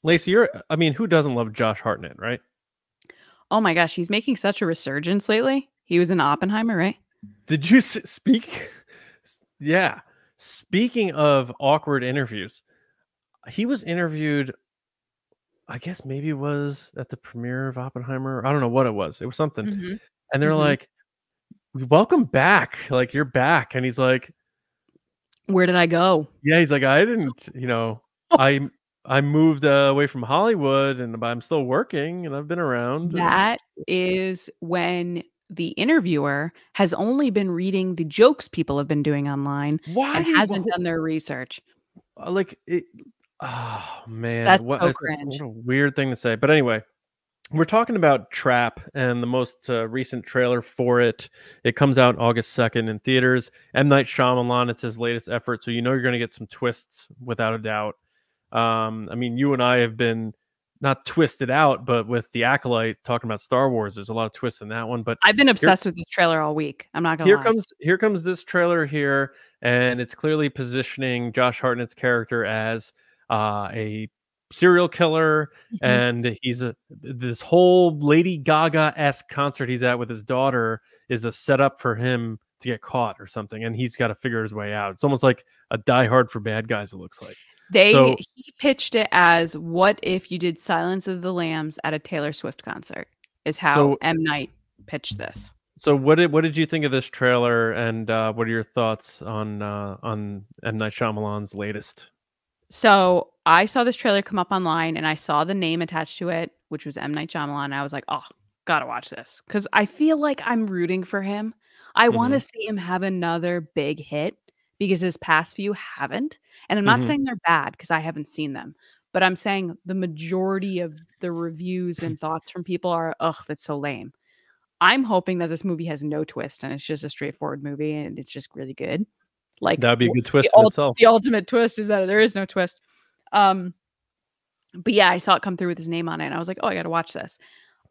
Lacey, who doesn't love Josh Hartnett, right? Oh my gosh, he's making such a resurgence lately. He was in Oppenheimer, right? Did you speak? Yeah. Speaking of awkward interviews, he was interviewed, I guess maybe it was at the premiere of Oppenheimer. I don't know what it was. It was something. And they're like, welcome back. Like, you're back. And he's like, where did I go? Yeah, he's like, I didn't, I moved away from Hollywood, and I'm still working, and I've been around. That is when the interviewer has only been reading the jokes people have been doing online and hasn't done their research. Like it. Oh man, that's what so cringe. What a weird thing to say. But anyway, we're talking about Trap and the most recent trailer for it. It comes out August 2nd in theaters. M. Night Shyamalan, it's his latest effort, so you know you're going to get some twists without a doubt. I mean, you and I have been not twisted out, but with The Acolyte talking about Star Wars, there's a lot of twists in that one. But I've been obsessed with this trailer all week. I'm not gonna lie. Here comes this trailer here, and it's clearly positioning Josh Hartnett's character as a serial killer, and he's this whole Lady Gaga-esque concert he's at with his daughter is a setup for him to get caught or something, and he's got to figure his way out. It's almost like a Die Hard for bad guys, it looks like. He pitched it as, what if you did Silence of the Lambs at a Taylor Swift concert, is how M. Night pitched this. So what did you think of this trailer, and what are your thoughts on M. Night Shyamalan's latest? So I saw this trailer come up online, and I saw the name attached to it, which was M. Night Shyamalan. And I was like, oh, gotta watch this, because I feel like I'm rooting for him. I want to see him have another big hit, because his past few haven't. And I'm not saying they're bad, because I haven't seen them, but I'm saying the majority of the reviews and thoughts from people are, ugh, that's so lame. I'm hoping that this movie has no twist, and it's just a straightforward movie, and it's just really good. Like, that'd be a good twist in itself. The ultimate twist is that there is no twist. But yeah, I saw it come through with his name on it, and I was like, oh, I got to watch this.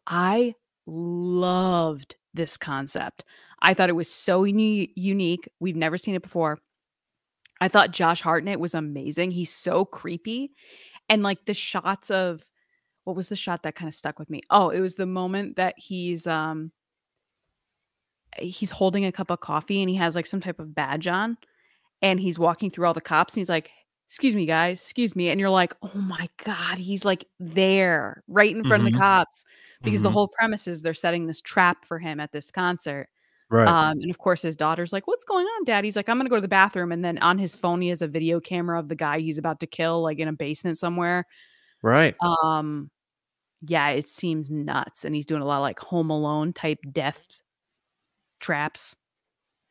I loved this concept. I thought it was so unique. We've never seen it before. I thought Josh Hartnett was amazing. He's so creepy. And like the shots of, what was the shot that kind of stuck with me? Oh, it was the moment that he's holding a cup of coffee, and he has like some type of badge on, and he's walking through all the cops, and he's like, excuse me, guys, excuse me. And you're like, oh my God, he's like there right in front of the cops, because the whole premise is they're setting this trap for him at this concert. Right. And of course his daughter's like, what's going on, Dad? He's like, I'm going to go to the bathroom. And then on his phone, he has a video camera of the guy he's about to kill, like in a basement somewhere. Right. Yeah, it seems nuts. And he's doing a lot of like Home Alone type death traps.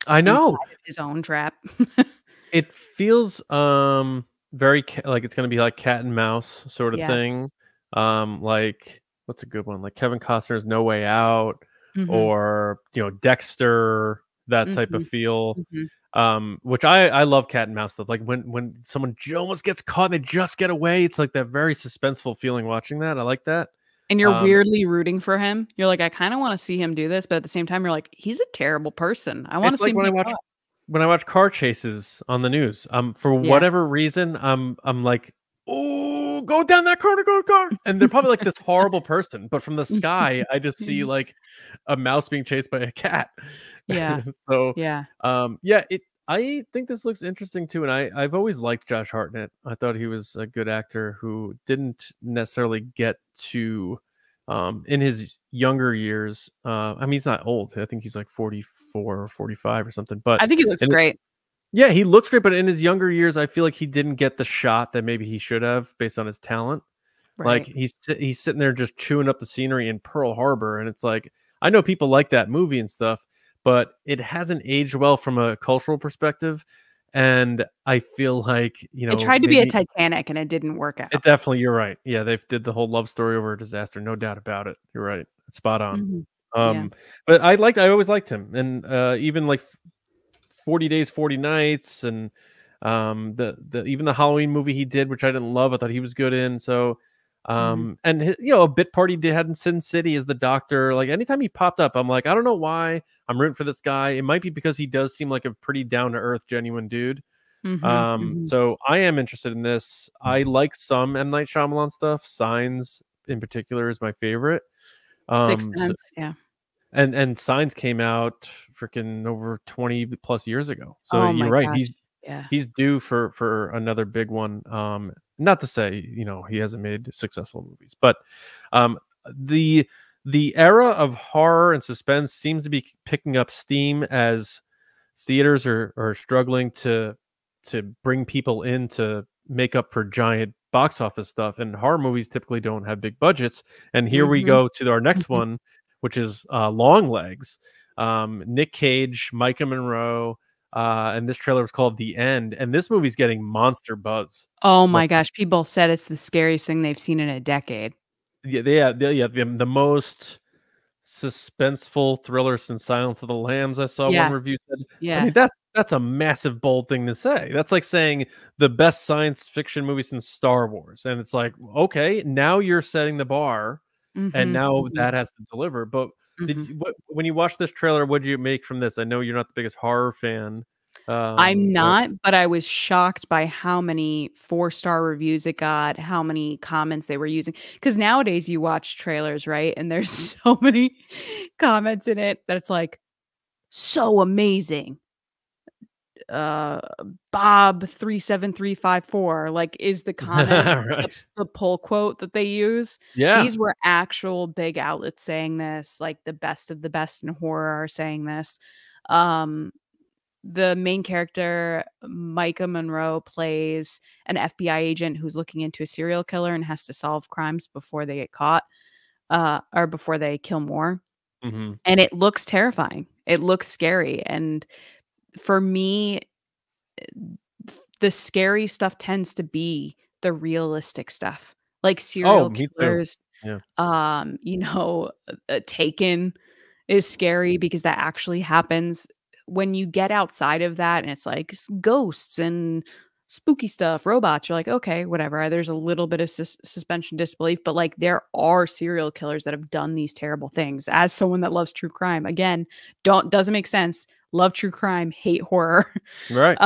I know. His own trap. It feels very like it's going to be like cat and mouse sort of thing. Like, what's a good one? Like Kevin Costner's No Way Out, or Dexter, that type of feel. Which I love cat and mouse stuff. Like when someone almost gets caught and they just get away, it's like that very suspenseful feeling watching that. I like that. And you're weirdly rooting for him. You're like, I kind of want to see him do this, but at the same time, you're like, he's a terrible person. I want to see him. When I watch car chases on the news, for whatever reason, I'm like, oh, go down that corner, go. And they're probably like this horrible person, but from the sky, I just see like a mouse being chased by a cat. Yeah. So I think this looks interesting too, and I've always liked Josh Hartnett. I thought he was a good actor who didn't necessarily get to in his younger years. I mean, he's not old. I think he's like 44 or 45 or something. But I think he looks great. Yeah, he looks great. But in his younger years, I feel like he didn't get the shot that maybe he should have based on his talent. Right. Like he's sitting there just chewing up the scenery in Pearl Harbor, and it's like, I know people like that movie and stuff, but it hasn't aged well from a cultural perspective. And I feel like, it tried to be a Titanic and it didn't work out. It definitely, you're right. Yeah, they did the whole love story over a disaster, no doubt about it. You're right. It's spot on. But I always liked him. And even like 40 Days, 40 Nights, and even the Halloween movie he did, which I didn't love, I thought he was good in. So and a bit part he had in Sin City as the doctor. Like anytime he popped up, I'm like, I don't know why I'm rooting for this guy. It might be because he does seem like a pretty down to earth, genuine dude. So I am interested in this. I like some M. Night Shyamalan stuff. Signs in particular is my favorite. Sixth Sense, yeah. And Signs came out freaking over 20 plus years ago. So you're right. Gosh. He's due for another big one. Not to say, he hasn't made successful movies, but the era of horror and suspense seems to be picking up steam as theaters are struggling to bring people in to make up for giant box office stuff. And horror movies typically don't have big budgets. And here we go to our next one, which is Long Legs. Nick Cage, Micah Monroe. And this trailer was called The End, and this movie's getting monster buzz. Oh my gosh, people said it's the scariest thing they've seen in a decade. the most suspenseful thriller since Silence of the Lambs. I saw one Yeah. review said. I Yeah. mean, that's a massive bold thing to say. That's like saying the best science fiction movie since Star Wars, and it's like, okay, now you're setting the bar, and now that has to deliver. But when you watch this trailer, what did you make from this? I know you're not the biggest horror fan. I'm not, but I was shocked by how many 4-star reviews it got, how many comments they were using. Because nowadays you watch trailers, right? And there's so many comments in it that it's like, so amazing. Bob 37354 like is the comment right. the pull quote that they use. Yeah. These were actual big outlets saying this, like the best of the best in horror are saying this. The main character, Micah Monroe, plays an FBI agent who's looking into a serial killer and has to solve crimes before they get caught, or before they kill more. And it looks terrifying. It looks scary. And for me, the scary stuff tends to be the realistic stuff, like serial killers. Yeah. Taken is scary because that actually happens. When you get outside of that and it's like ghosts and spooky stuff, robots, you're like, okay, whatever. There's a little bit of suspension disbelief, but like there are serial killers that have done these terrible things. As someone that loves true crime, again, doesn't make sense. Love true crime, hate horror. Right.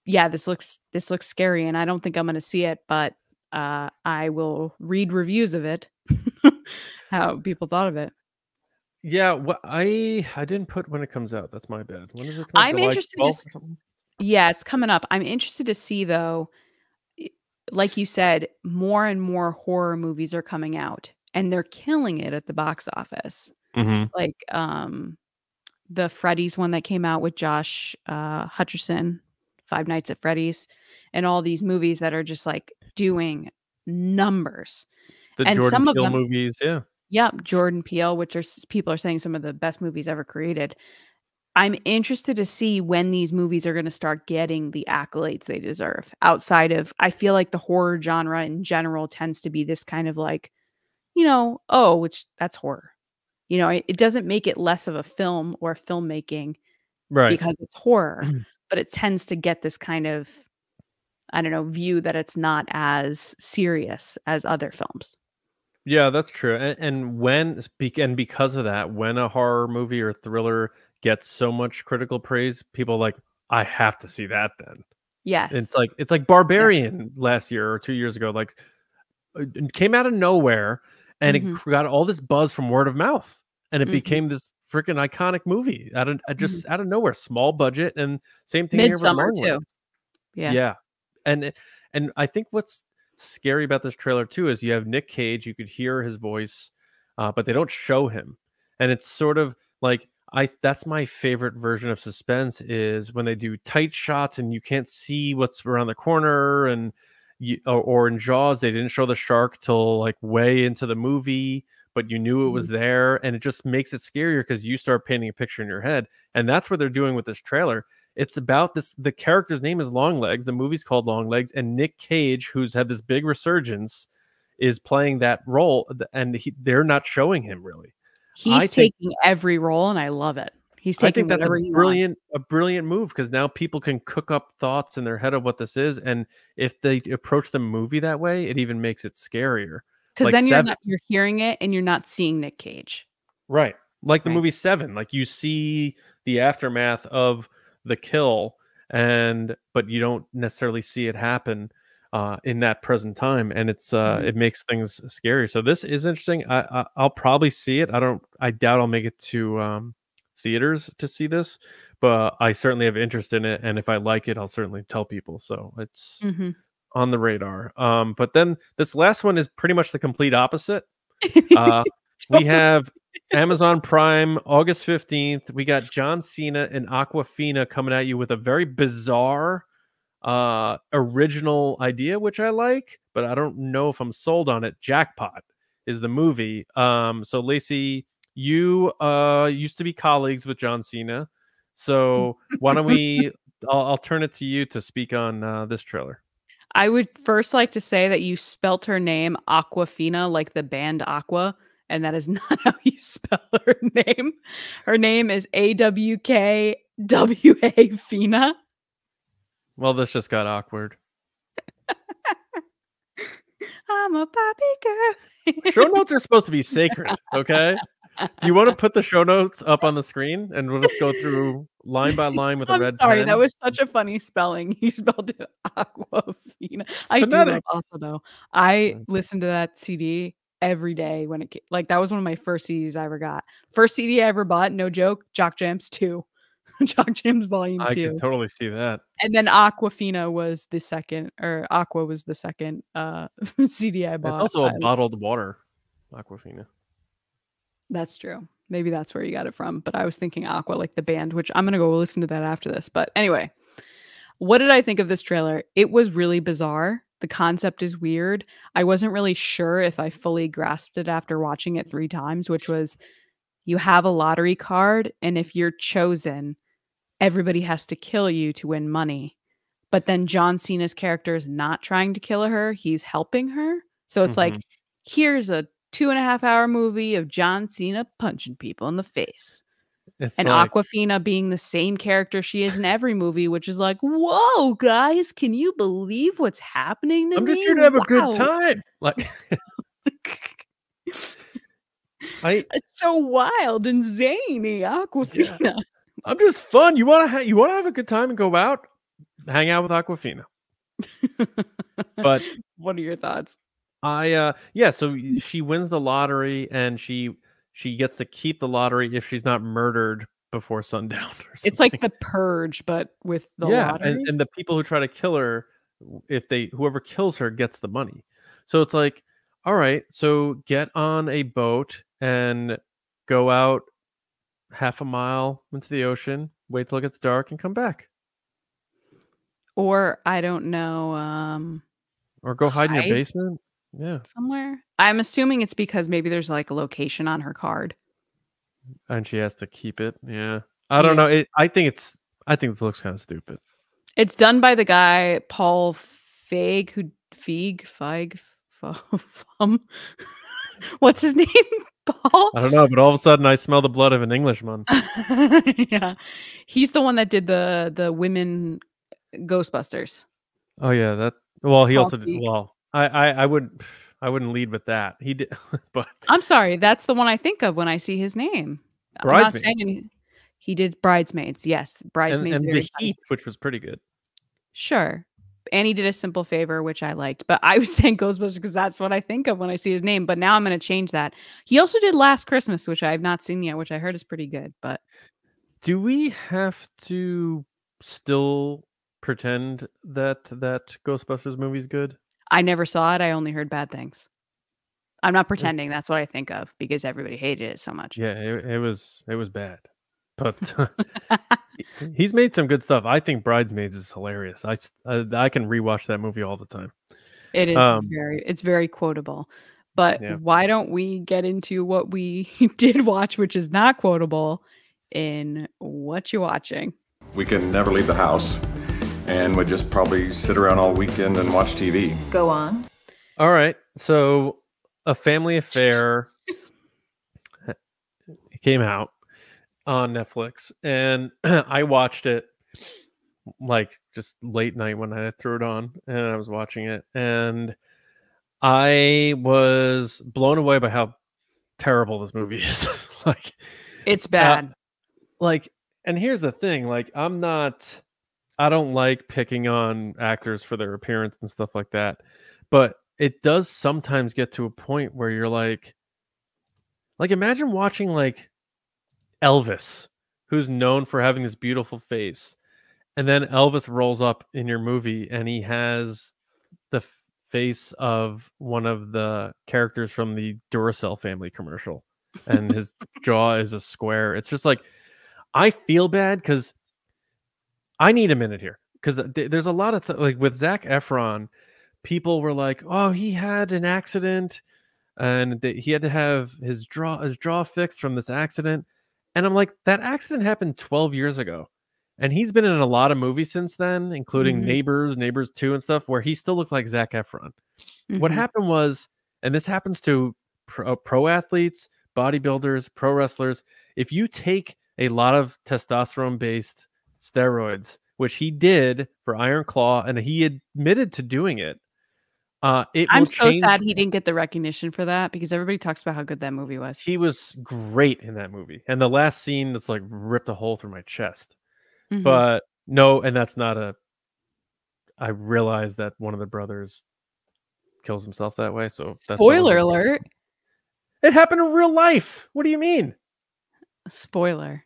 Yeah, this looks scary, and I don't think I'm going to see it, but I will read reviews of it, how people thought of it. Yeah, I didn't put when it comes out. That's my bad. When does it come out? I'm interested yeah, it's coming up. I'm interested to see, though, like you said, more and more horror movies are coming out, and they're killing it at the box office. Like the Freddy's one that came out with Josh Hutcherson, Five Nights at Freddy's, and all these movies that are just like doing numbers. The and Jordan some of Peele them, movies, yeah. Yep, Jordan Peele, which are people are saying some of the best movies ever created. I'm interested to see when these movies are going to start getting the accolades they deserve. Outside of, I feel like the horror genre in general tends to be this kind of like, which that's horror. It doesn't make it less of a film or filmmaking, right? Because it's horror, but it tends to get this kind of, I don't know, view that it's not as serious as other films. Yeah, that's true. And because of that, when a horror movie or thriller gets so much critical praise, people are like, I have to see that then. Yes. It's like Barbarian last year or 2 years ago, like it came out of nowhere and it got all this buzz from word of mouth, and it became this freaking iconic movie out of nowhere, small budget, and same thing here with Midsummer too. Yeah. And I think what's scary about this trailer too is you have Nick Cage, you could hear his voice, but they don't show him, and it's sort of like that's my favorite version of suspense is when they do tight shots and you can't see what's around the corner, and or in Jaws they didn't show the shark till like way into the movie, but you knew it was there, and it just makes it scarier because you start painting a picture in your head. And that's what they're doing with this trailer. It's about this. The character's name is Longlegs. The movie's called Longlegs, and Nick Cage, who's had this big resurgence, is playing that role, and they're not showing him really. He's taking every role, and I love it. He's taking whatever he wants. A brilliant move, because now people can cook up thoughts in their head of what this is, and if they approach the movie that way, it even makes it scarier. Because then you're hearing it, and you're not seeing Nick Cage. Right, like the movie Seven. Like you see the aftermath of the kill, but you don't necessarily see it happen in that present time, and it's it makes things scary. So this is interesting. I'll probably see it. I doubt I'll make it to theaters to see this, but I certainly have interest in it, and if I like it, I'll certainly tell people. So it's on the radar. But then this last one is pretty much the complete opposite. We have Amazon Prime, August 15th. We got John Cena and Aquafina coming at you with a very bizarre original idea, which I like, but I don't know if I'm sold on it. Jackpot is the movie. So Lacey, you used to be colleagues with John Cena, so why don't I'll turn it to you to speak on this trailer. I would first like to say that you spelt her name Aquafina, like the band Aqua, and that is not how you spell her name. Her name is AWKWA Fina. Well, this just got awkward. I'm a Barbie girl. Show notes are supposed to be sacred, okay? Do you want to put the show notes up on the screen and we'll just go through line by line with a red sorry, pen? that was such a funny spelling. You spelled it Aquafina. I do love also though. I listened to that CD every day when it came. Like that was one of my first CDs I ever got. First CD I ever bought, no joke, Jock Jams 2. Jock Jams Volume 2. I can totally see that. And then Aquafina was the second, or Aqua was the second CD I bought. It's also a bottled water, Aquafina. That's true. Maybe that's where you got it from. But I was thinking Aqua, like the band, which I'm going to go listen to that after this. But anyway, what did I think of this trailer? It was really bizarre. The concept is weird. I wasn't really sure if I fully grasped it after watching it 3 times, which was you have a lottery card. And if you're chosen, everybody has to kill you to win money. But then John Cena's character is not trying to kill her. He's helping her. So it's like, here's a 2.5-hour movie of John Cena punching people in the face. And like, Aquafina being the same character she is in every movie, which is like, whoa, guys, can you believe what's happening to me? I'm just here to have a good time. Like, it's so wild and zany, Aquafina. Yeah. I'm just fun. You want to have a good time and go out, hang out with Aquafina. But what are your thoughts? So she wins the lottery and she gets to keep the lottery if she's not murdered before sundown or something. It's like the Purge, but with the lottery. And the people who try to kill her, whoever kills her gets the money. So it's like, all right, so get on a boat and go out half a mile into the ocean, wait till it gets dark and come back. Or I don't know, or go hide in your basement. Yeah. Somewhere. I'm assuming it's because maybe there's like a location on her card. And she has to keep it. Yeah. I don't know. I think this looks kind of stupid. It's done by the guy Paul Feig, what's his name? Paul? I don't know, but all of a sudden I smell the blood of an Englishman. Yeah. He's the one that did the women Ghostbusters. Oh yeah, he also did I wouldn't lead with that. He did, but I'm sorry, that's the one I think of when I see his name. I'm not saying anything. He did Bridesmaids, yes, Bridesmaids, and the Heat, which was pretty good. Sure, and he did A Simple Favor, which I liked. But I was saying Ghostbusters because that's what I think of when I see his name. But now I'm going to change that. He also did Last Christmas, which I have not seen yet, which I heard is pretty good. But do we have to still pretend that Ghostbusters movie is good? I never saw it. I only heard bad things. I'm not pretending. That's what I think of because everybody hated it so much. Yeah, it was bad. But he's made some good stuff. I think Bridesmaids is hilarious. I can rewatch that movie all the time. It is it's very quotable. But why don't we get into what we did watch, which is not quotable, in What You Watching? We can never leave the house. And would just probably sit around all weekend and watch TV. Go on. All right. So, A Family Affair came out on Netflix, and I watched it like just late night when I threw it on, and I was watching it, and I was blown away by how terrible this movie is. Like, it's bad. And here's the thing: I don't like picking on actors for their appearance and stuff like that, but it does sometimes get to a point where you're like imagine watching like Elvis, who's known for having this beautiful face, and then Elvis rolls up in your movie and he has the face of one of the characters from the Duracell family commercial, and his jaw is a square. It's just like, I feel bad because I need a minute here, because there's a lot of like with Zac Efron, people were like, "Oh, he had an accident, and he had to have his jaw fixed from this accident," and I'm like, that accident happened 12 years ago, And he's been in a lot of movies since then, including Mhm. Neighbors 2 and stuff, where he still looks like Zac Efron. What Mhm. happened was, and this happens to pro athletes, bodybuilders, pro wrestlers, if you take a lot of testosterone-based steroids, which he did for Iron Claw, and he admitted to doing it, it I'm will so change. sad he didn't get the recognition for that because everybody talks about how good that movie was. He was great in that movie. And the last scene that's like ripped a hole through my chest. Mhm. But no, and that's not a. I realized that one of the brothers kills himself that way. So that Spoiler wasn't. alert. It happened in real life. What do you mean? Spoiler.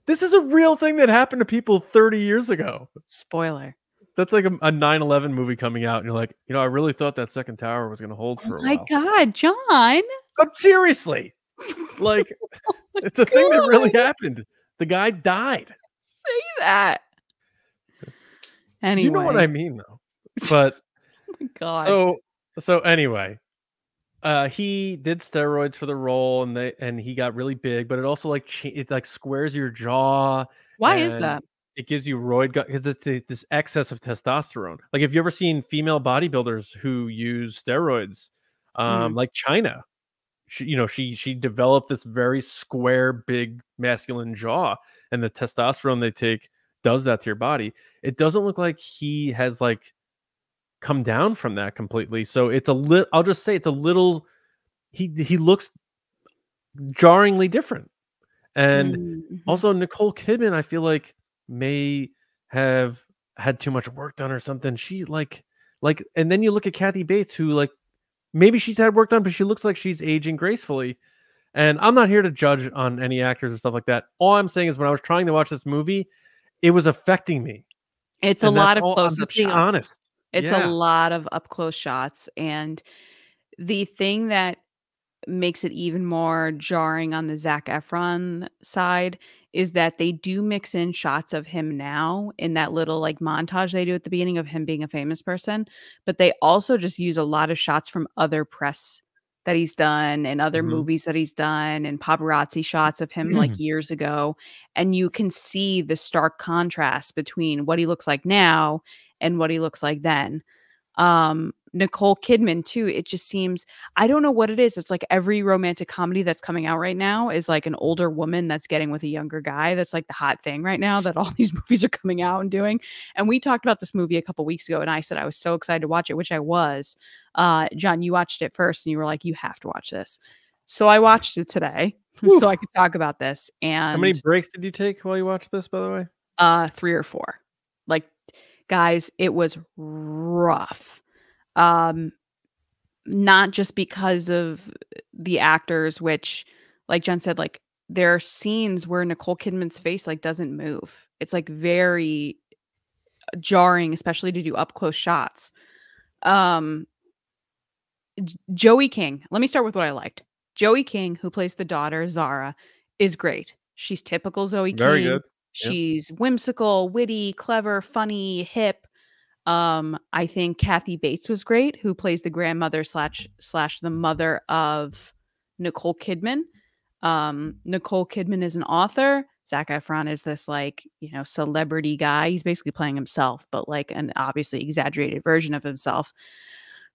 This is a real thing that happened to people 30 years ago. Spoiler. That's like a 9/11 movie coming out, and you're like, I really thought that second tower was going to hold Oh for a my while. god, John. But seriously, like, Oh my it's a thing that really God. happened. The guy died. Say that. Anyway. You know what I mean, though. But oh my god. so anyway, he did steroids for the role, and he got really big. But it also like it like squares your jaw. Why is and that? It gives you roid gut because it's this excess of testosterone. Like, have you ever seen female bodybuilders who use steroids? Like China, she developed this very square, big, masculine jaw, and the testosterone they take does that to your body. It doesn't look like he has like come down from that completely. So it's a little. I'll just say it's a little. He looks jarringly different, and also Nicole Kidman, I feel like may have had too much work done or something. She like, and then you look at Kathy Bates, who like maybe she's had work done, but she looks like she's aging gracefully. And I'm not here to judge on any actors and stuff like that. All I'm saying is when I was trying to watch this movie, it was affecting me. It's And a lot that's of all. I'm close-up just being shots. honest. It's a lot of up-close shots. And the thing that makes it even more jarring on the Zac Efron side is that they do mix in shots of him now in that little like montage they do at the beginning of him being a famous person, but they also just use a lot of shots from other press that he's done and other movies that he's done and paparazzi shots of him like years ago, and you can see the stark contrast between what he looks like now and what he looks like then. Nicole Kidman too, it just seems, I don't know what it is. It's like every romantic comedy that's coming out right now is like an older woman that's getting with a younger guy. That's like the hot thing right now that all these movies are coming out and doing. And we talked about this movie a couple weeks ago, and I said I was so excited to watch it, which I was. John, you watched it first and you were like, you have to watch this. So I watched it today so I could talk about this. And how many breaks did you take while you watched this, by the way? 3 or 4. Like, guys, it was rough. Not just because of the actors, which, like Jen said, like there are scenes where Nicole Kidman's face like doesn't move. It's like very jarring, especially to do up close shots. Joey King. Let me start with what I liked. Joey King, who plays the daughter Zara, is great. She's typical Zoe Very King. good. She's whimsical, witty, clever, funny, hip. I think Kathy Bates was great, who plays the grandmother slash the mother of Nicole Kidman. Nicole Kidman is an author. Zac Efron is this like, celebrity guy. He's basically playing himself, but like an obviously exaggerated version of himself,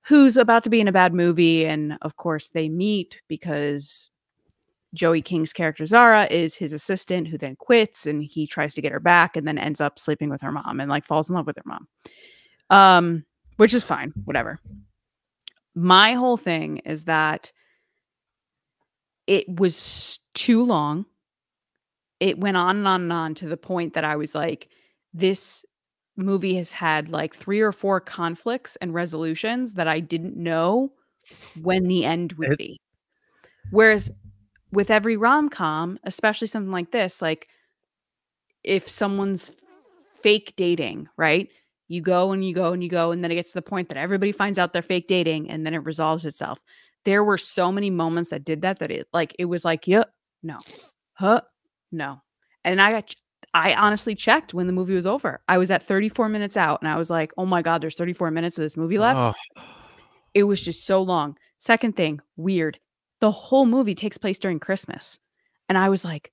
who's about to be in a bad movie. And of course they meet because Joey King's character Zara is his assistant who then quits, and he tries to get her back and then ends up sleeping with her mom and like falls in love with her mom. Which is fine, whatever. My whole thing is that it was too long. It went on and on and on to the point that I was like, this movie has had like 3 or 4 conflicts and resolutions that I didn't know when the end would be. Whereas with every rom-com, especially something like this, like if someone's fake dating, right? You go and you go and you go, and then it gets to the point that everybody finds out they're fake dating, and then it resolves itself. There were so many moments that did that it was like, yep, no, huh, no. And I honestly checked when the movie was over. I was at 34 minutes out, and I was like, oh my God, there's 34 minutes of this movie left. Oh. It was just so long. Second thing, weird. The whole movie takes place during Christmas. And I was like,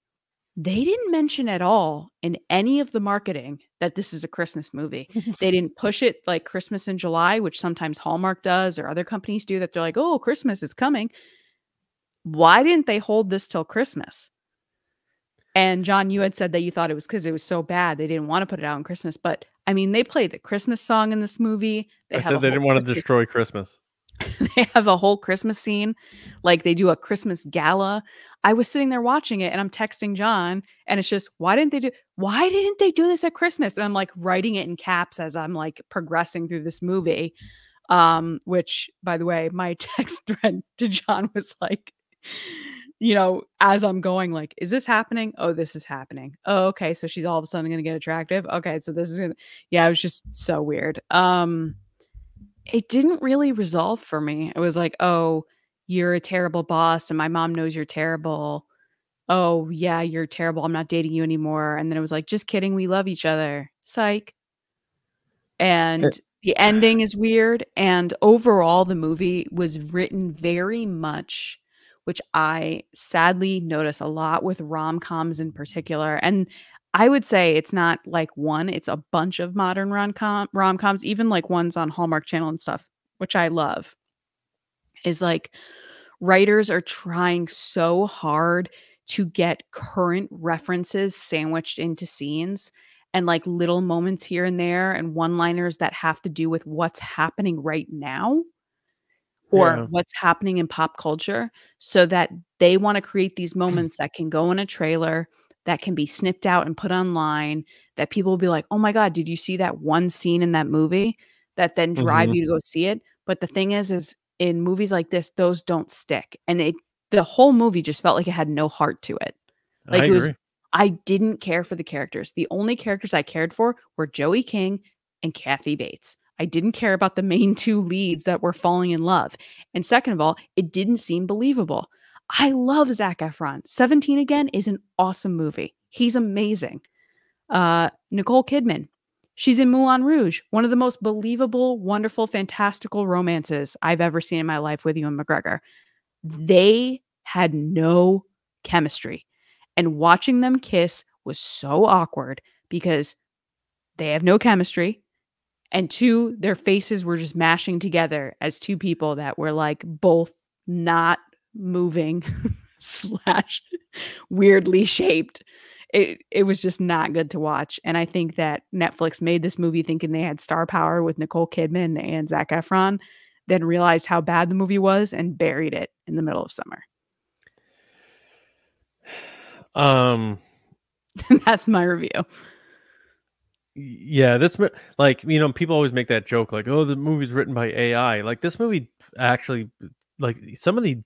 They didn't mention at all in any of the marketing that this is a Christmas movie. They didn't push it like Christmas in July, which sometimes Hallmark does or other companies do, that they're like, oh, Christmas is coming. Why didn't they hold this till Christmas? And John, you had said that you thought it was because it was so bad they didn't want to put it out on Christmas. But I mean, they played the Christmas song in this movie. I said they didn't want to destroy Christmas. They have a whole Christmas scene, like they do a Christmas gala. I was sitting there watching it and I'm texting John and it's just, why didn't they do this at Christmas? And I'm like writing it in caps as I'm like progressing through this movie. Which, by the way, my text thread to John was like, you know, as I'm going like, is this happening? Oh, this is happening. Oh, okay. So she's all of a sudden going to get attractive. Okay. So this is going to, yeah, it was just so weird. It didn't really resolve for me. It was like, oh, you're a terrible boss and my mom knows you're terrible. Oh, yeah, you're terrible. I'm not dating you anymore. And then it was like, just kidding. We love each other. Psych. And the ending is weird. And overall, the movie was written very much, which I sadly notice a lot with rom-coms in particular. And I would say it's not like one, it's a bunch of modern rom-coms, even like ones on Hallmark Channel and stuff, which I love, is like writers are trying so hard to get current references sandwiched into scenes and like little moments here and there and one-liners that have to do with what's happening right now or what's happening in pop culture, so that they want to create these moments that can go in a trailer, that can be snipped out and put online, that people will be like, oh my God, did you see that one scene in that movie, that then drive you to go see it? But the thing is in movies like this, those don't stick. And the whole movie just felt like it had no heart to it. Like I didn't care for the characters. The only characters I cared for were Joey King and Kathy Bates. I didn't care about the main two leads that were falling in love. And second of all, it didn't seem believable. I love Zac Efron. 17 Again is an awesome movie. He's amazing. Nicole Kidman. She's in Moulin Rouge, one of the most believable, wonderful, fantastical romances I've ever seen in my life with Ewan McGregor. They had no chemistry. And watching them kiss was so awkward because they have no chemistry. And two, their faces were just mashing together as two people that were like both not moving / weirdly shaped. It was just not good to watch. And I think that Netflix made this movie thinking they had star power with Nicole Kidman and Zac Efron, then realized how bad the movie was and buried it in the middle of summer. That's my review. Yeah, this, like, you know, people always make that joke like, oh, the movie's written by AI. Like, this movie actually, like, some of the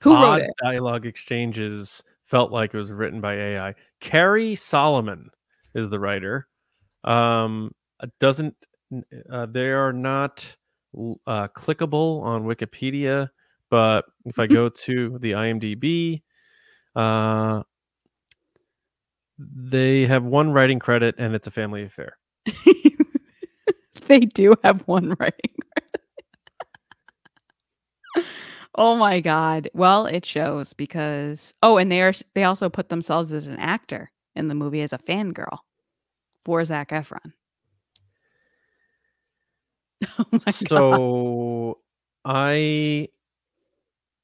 odd dialogue exchanges felt like it was written by AI. Carrie Solomon is the writer. They are not clickable on Wikipedia, but if I go to the IMDb, they have one writing credit, and it's a family affair. They do have one writing credit. Oh my God. Well, it shows because and they also put themselves as an actor in the movie as a fangirl for Zac Efron. Oh my God.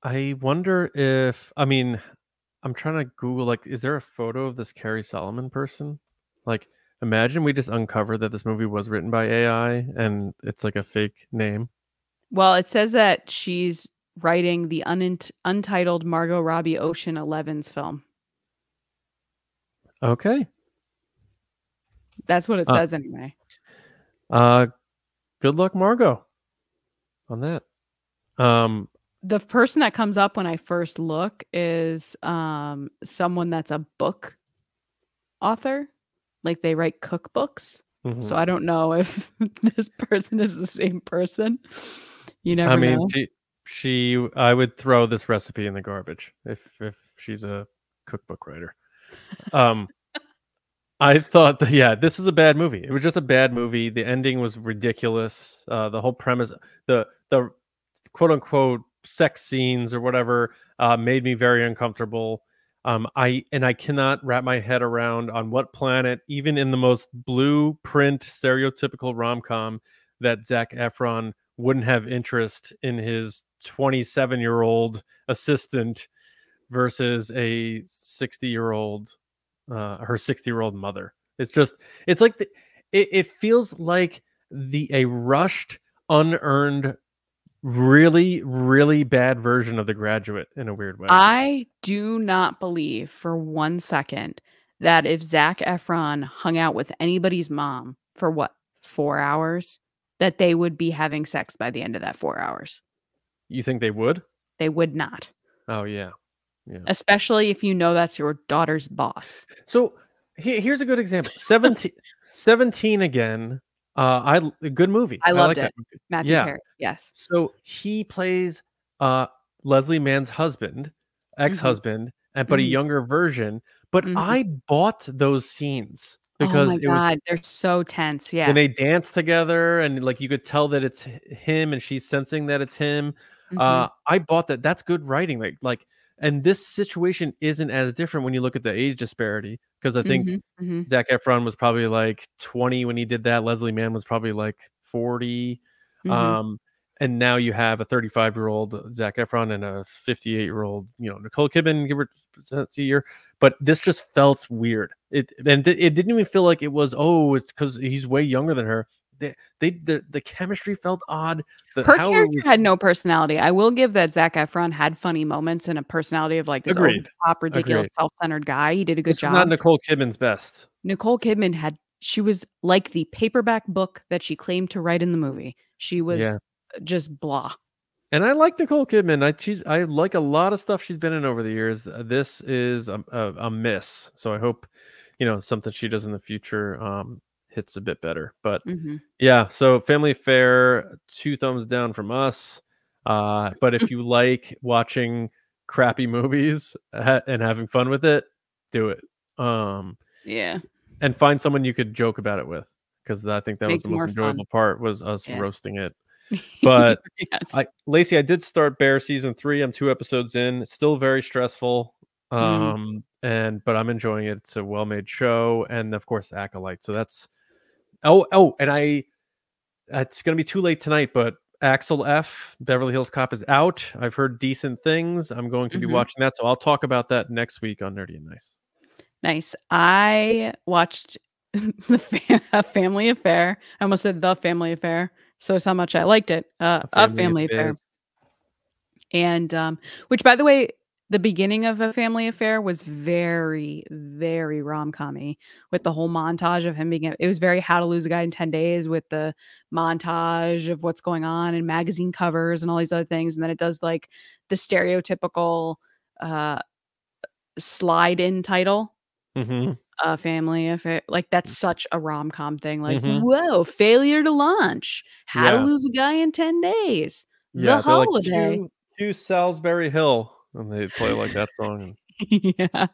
I wonder if, I mean, I'm trying to Google, like, is there a photo of this Carrie Solomon person? Like, imagine we just uncover that this movie was written by AI and it's like a fake name. Well, it says that she's writing the untitled Margot Robbie Ocean 11's film. Okay. That's what it says anyway. Good luck, Margot, on that. The person that comes up when I first look is someone that's a book author. Like, they write cookbooks. So I don't know if this person is the same person. You never know. I would throw this recipe in the garbage if she's a cookbook writer. I thought that, this is a bad movie. It was just a bad movie. The ending was ridiculous. The whole premise, the quote unquote sex scenes or whatever, made me very uncomfortable. I cannot wrap my head around on what planet, even in the most blueprint stereotypical rom-com, that Zac Efron wouldn't have interest in his 27-year-old assistant versus a 60-year-old, her 60-year-old mother. It's like it feels like a rushed, unearned, really, really bad version of The Graduate in a weird way. I do not believe for 1 second that if Zac Efron hung out with anybody's mom for 4 hours, that they would be having sex by the end of that 4 hours. You think they would? They would not. Oh, yeah. Especially if you know that's your daughter's boss. So here's a good example. 17 again. A good movie. I loved it. That movie. Matthew Perry. Yes. So he plays Leslie Mann's husband, ex-husband, but a younger version. But I bought those scenes because oh my God, they're so tense. Yeah. when they dance together and like you could tell that it's him and she's sensing that it's him. I bought that. That's good writing. Like, and this situation isn't as different when you look at the age disparity, because I think Zac Efron was probably like 20 when he did that. Leslie Mann was probably like 40. And now you have a 35-year-old Zac Efron and a 58-year-old, Nicole Kidman, give her a year. But this just felt weird. It didn't even feel like it was, it's because he's way younger than her. The chemistry felt odd. Her character had no personality. I will give that Zac Efron had funny moments and a personality of like this over the top, ridiculous, self-centered guy. He did a good job. This is not Nicole Kidman's best. Nicole Kidman she was like the paperback book that she claimed to write in the movie. She was just blah. And I like Nicole Kidman. I like a lot of stuff she's been in over the years. This is a miss. So I hope, something she does in the future hits a bit better. But yeah, so Family Affair, 2 thumbs down from us. But if you like watching crappy movies and having fun with it, do it. Yeah. And find someone you could joke about it with, because I think that was the most enjoyable part, was us roasting it. But Lacey, I did start Bear season 3. I'm 2 episodes in. It's still very stressful. But I'm enjoying it. It's a well-made show, and of course Acolyte. So that's and it's gonna be too late tonight, but Axel F, Beverly Hills Cop, is out. I've heard decent things. I'm going to be watching that, so I'll talk about that next week on Nerdy and Nice. Nice. I watched A Family Affair. I almost said The Family Affair. So it's how much I liked it. A Family Affair. And which, by the way, the beginning of A Family Affair was very, very rom-com-y, with the whole montage of him being it was very How to Lose a Guy in 10 Days, with the montage of what's going on and magazine covers and all these other things. And then it does like the stereotypical slide-in title. A Family Affair. Like, that's such a rom-com thing. Like, whoa, failure to launch. How to Lose a Guy in 10 Days. The Holiday. Like to Salisbury Hill. And they play like that song. Yeah.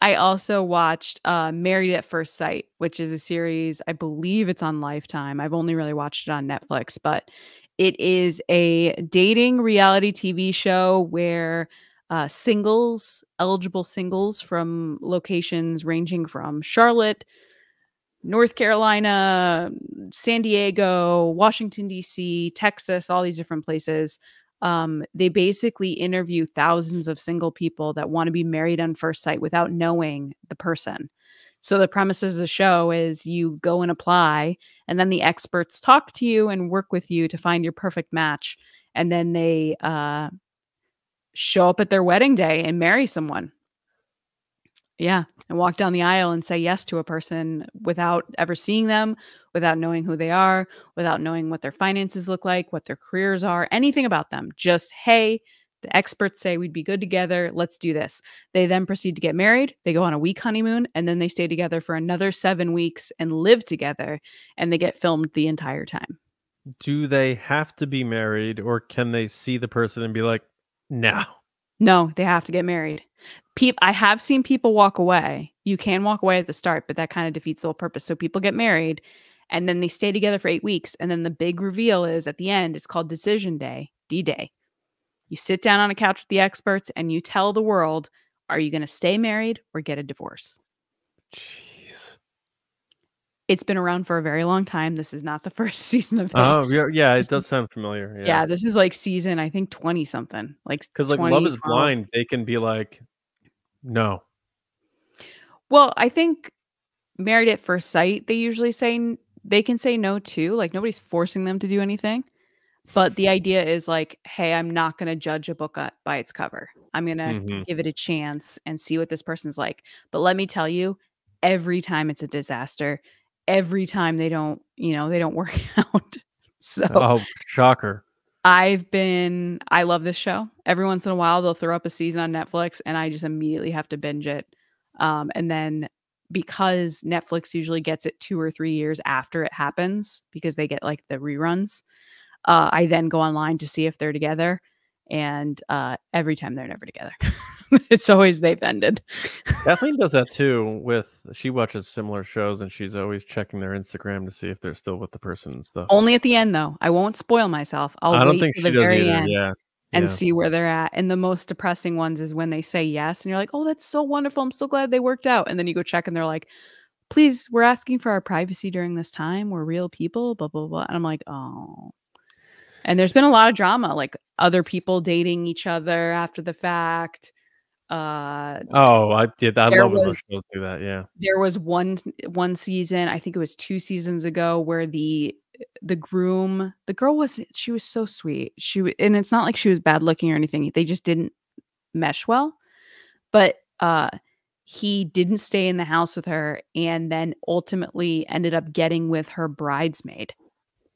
I also watched Married at First Sight, which is a series, I believe it's on Lifetime. I've only really watched it on Netflix, but it is a dating reality TV show where eligible singles from locations ranging from Charlotte, North Carolina, San Diego, Washington, D.C., Texas, all these different places. They basically interview thousands of single people that want to be married on first sight without knowing the person. So the premises of the show is you go and apply, and then the experts talk to you and work with you to find your perfect match. And then they show up at their wedding day and marry someone. Yeah. And walk down the aisle and say yes to a person without ever seeing them, without knowing who they are, without knowing what their finances look like, what their careers are, anything about them. Just, hey, the experts say we'd be good together. Let's do this. They then proceed to get married. They go on a week honeymoon, and then they stay together for another 7 weeks and live together, and they get filmed the entire time. Do they have to be married, or can they see the person and be like, no? No, they have to get married. I have seen people walk away. You can walk away at the start, but that kind of defeats the whole purpose. So people get married, and then they stay together for 8 weeks. And then the big reveal is at the end, it's called Decision Day, D-Day. You sit down on a couch with the experts and you tell the world, are you going to stay married or get a divorce? Jeez. It's been around for a very long time. This is not the first season of it. Oh, yeah, This it does is- sound familiar. Yeah, this is like season, I think 20 something. Like Because like Love is 2012. Blind, they can be like, no. Well, I think Married at First Sight, they usually say they can say no too. Like nobody's forcing them to do anything. But the idea is like, hey, I'm not going to judge a book by its cover. I'm going to give it a chance and see what this person's like. But let me tell you, every time it's a disaster. Every time they don't work out. So Oh, shocker. I love this show. Every once in a while, they'll throw up a season on Netflix and I just immediately have to binge it. And then because Netflix usually gets it 2 or 3 years after it happens, because they get like the reruns, I then go online to see if they're together. And every time they're never together. It's always they've ended. Kathleen does that too. She watches similar shows and she's always checking their Instagram to see if they're still with the person and stuff. Only at the end though. I won't spoil myself. I don't wait think till she the does very either. end Yeah. and see where they're at. And the most depressing ones is when they say yes and you're like, oh, that's so wonderful. I'm so glad they worked out. And then you go check and they're like, please, we're asking for our privacy during this time. We're real people, blah, blah, blah. And I'm like, oh. And there's been a lot of drama, like other people dating each other after the fact. I did. I love when those shows do that. Yeah. There was one season, I think it was 2 seasons ago, where the groom, the girl she was so sweet. And it's not like she was bad looking or anything. They just didn't mesh well. But he didn't stay in the house with her and then ultimately ended up getting with her bridesmaid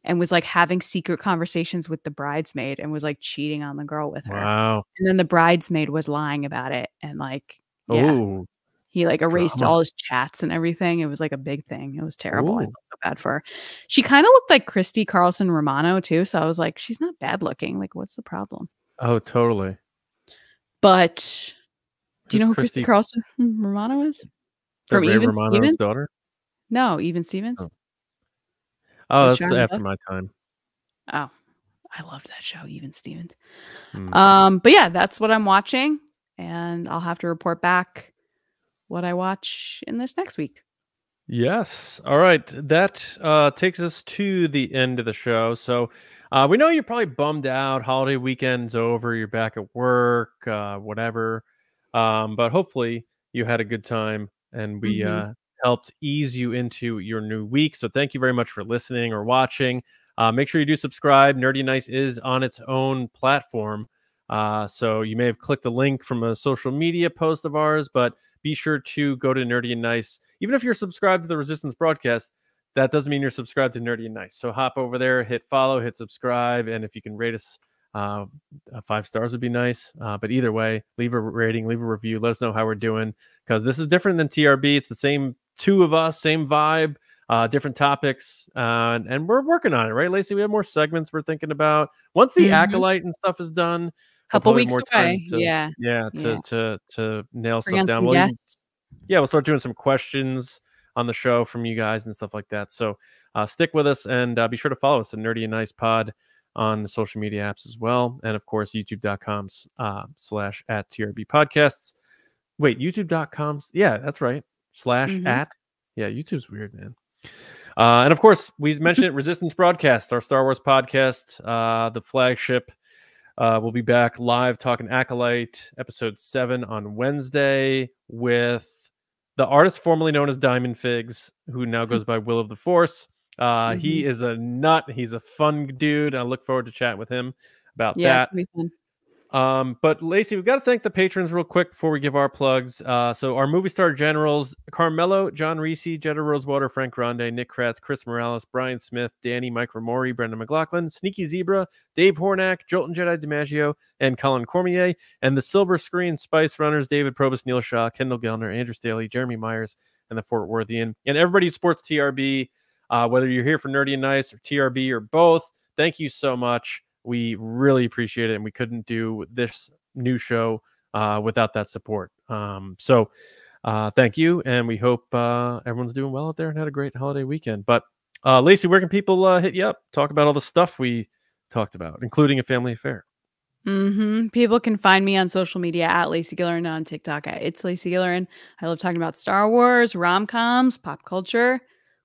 and was like having secret conversations with the bridesmaid and was like cheating on the girl with her. Wow. And then the bridesmaid was lying about it. And like, yeah, Ooh, he like erased drama. all his chats and everything. It was like a big thing. It was terrible. I Ooh. felt so bad for her. She kind of looked like Christy Carlson Romano too. So I was like, she's not bad looking. Like, what's the problem? Oh, totally. But do you know who Christy Christy Carlson Romano is? From Even Romano's Stevens? daughter? No, Even Stevens. Oh, With that's Shia after LaBeouf? my time. Oh, I loved that show, Even Stevens. Hmm. But yeah, that's what I'm watching, and I'll have to report back what I watch in this next week. Yes. All right. That takes us to the end of the show. So we know you're probably bummed out. Holiday weekend's over. You're back at work, whatever. But hopefully you had a good time and we helped ease you into your new week. So thank you very much for listening or watching. Make sure you do subscribe. Nerdy and Nice is on its own platform. So you may have clicked the link from a social media post of ours, but be sure to go to Nerdy and Nice. Even if you're subscribed to the Resistance broadcast, that doesn't mean you're subscribed to Nerdy and Nice. So hop over there, hit follow, hit subscribe, and if you can rate us 5 stars would be nice. But either way, leave a rating, leave a review. Let us know how we're doing, because this is different than TRB. It's the same two of us, same vibe, different topics, and we're working on it, right, Lacey? We have more segments we're thinking about. Once the Acolyte and stuff is done, couple weeks away. To nail Bring stuff down. We'll start doing some questions on the show from you guys and stuff like that. So stick with us and be sure to follow us at Nerdy and Nice Pod on social media apps as well. And of course, youtube.com/@TRB podcasts. Wait, youtube.com. Yeah, that's right. /@ Yeah, YouTube's weird, man. And of course, we mentioned it, Resistance Broadcast, our Star Wars podcast, the flagship. We'll be back live talking Acolyte episode 7 on Wednesday with the artist formerly known as Diamond Figs, who now goes by Will of the Force. He is a nut. He's a fun dude. I look forward to chatting with him about that. It's gonna be fun. But Lacey, we've got to thank the patrons real quick before we give our plugs. So our movie star generals: Carmelo, John Risi, Jetta Rosewater, Frank Grande, Nick Kratz, Chris Morales, Brian Smith, Danny, Mike Rumore, Brendan McLaughlin, Sneaky Zebra, Dave Hornack, Jolton Jedi DiMaggio, and Colin Cormier, and the Silver Screen Spice Runners: David Probus, Neil Shah, Kendall Gelner, Andrew Staley, Jeremy Myers, and the Fortworthian, and everybody who supports TRB, whether you're here for Nerdy and Nice or TRB or both. Thank you so much. We really appreciate it, and we couldn't do this new show without that support. So thank you, and we hope everyone's doing well out there and had a great holiday weekend. But Lacey, where can people hit you up? Talk about all the stuff we talked about, including A Family Affair. People can find me on social media at Lacey Gilleran, on TikTok at It's Lacey Gilleran. I love talking about Star Wars, rom-coms, pop culture,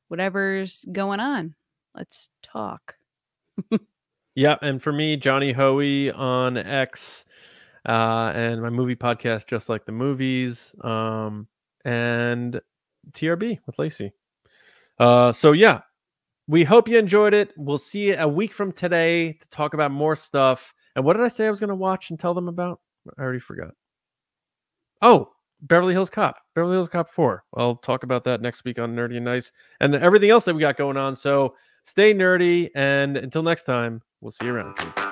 whatever's going on. Let's talk. Yeah, and for me, Johnny Hoey on X, and my movie podcast, Just Like the Movies, and TRB with Lacey. So yeah, we hope you enjoyed it. We'll see you a week from today to talk about more stuff. And what did I say I was going to watch and tell them about? I already forgot. Oh, Beverly Hills Cop. Beverly Hills Cop 4. I'll talk about that next week on Nerdy and Nice and everything else that we got going on. So stay nerdy. And until next time, we'll see you around, kids.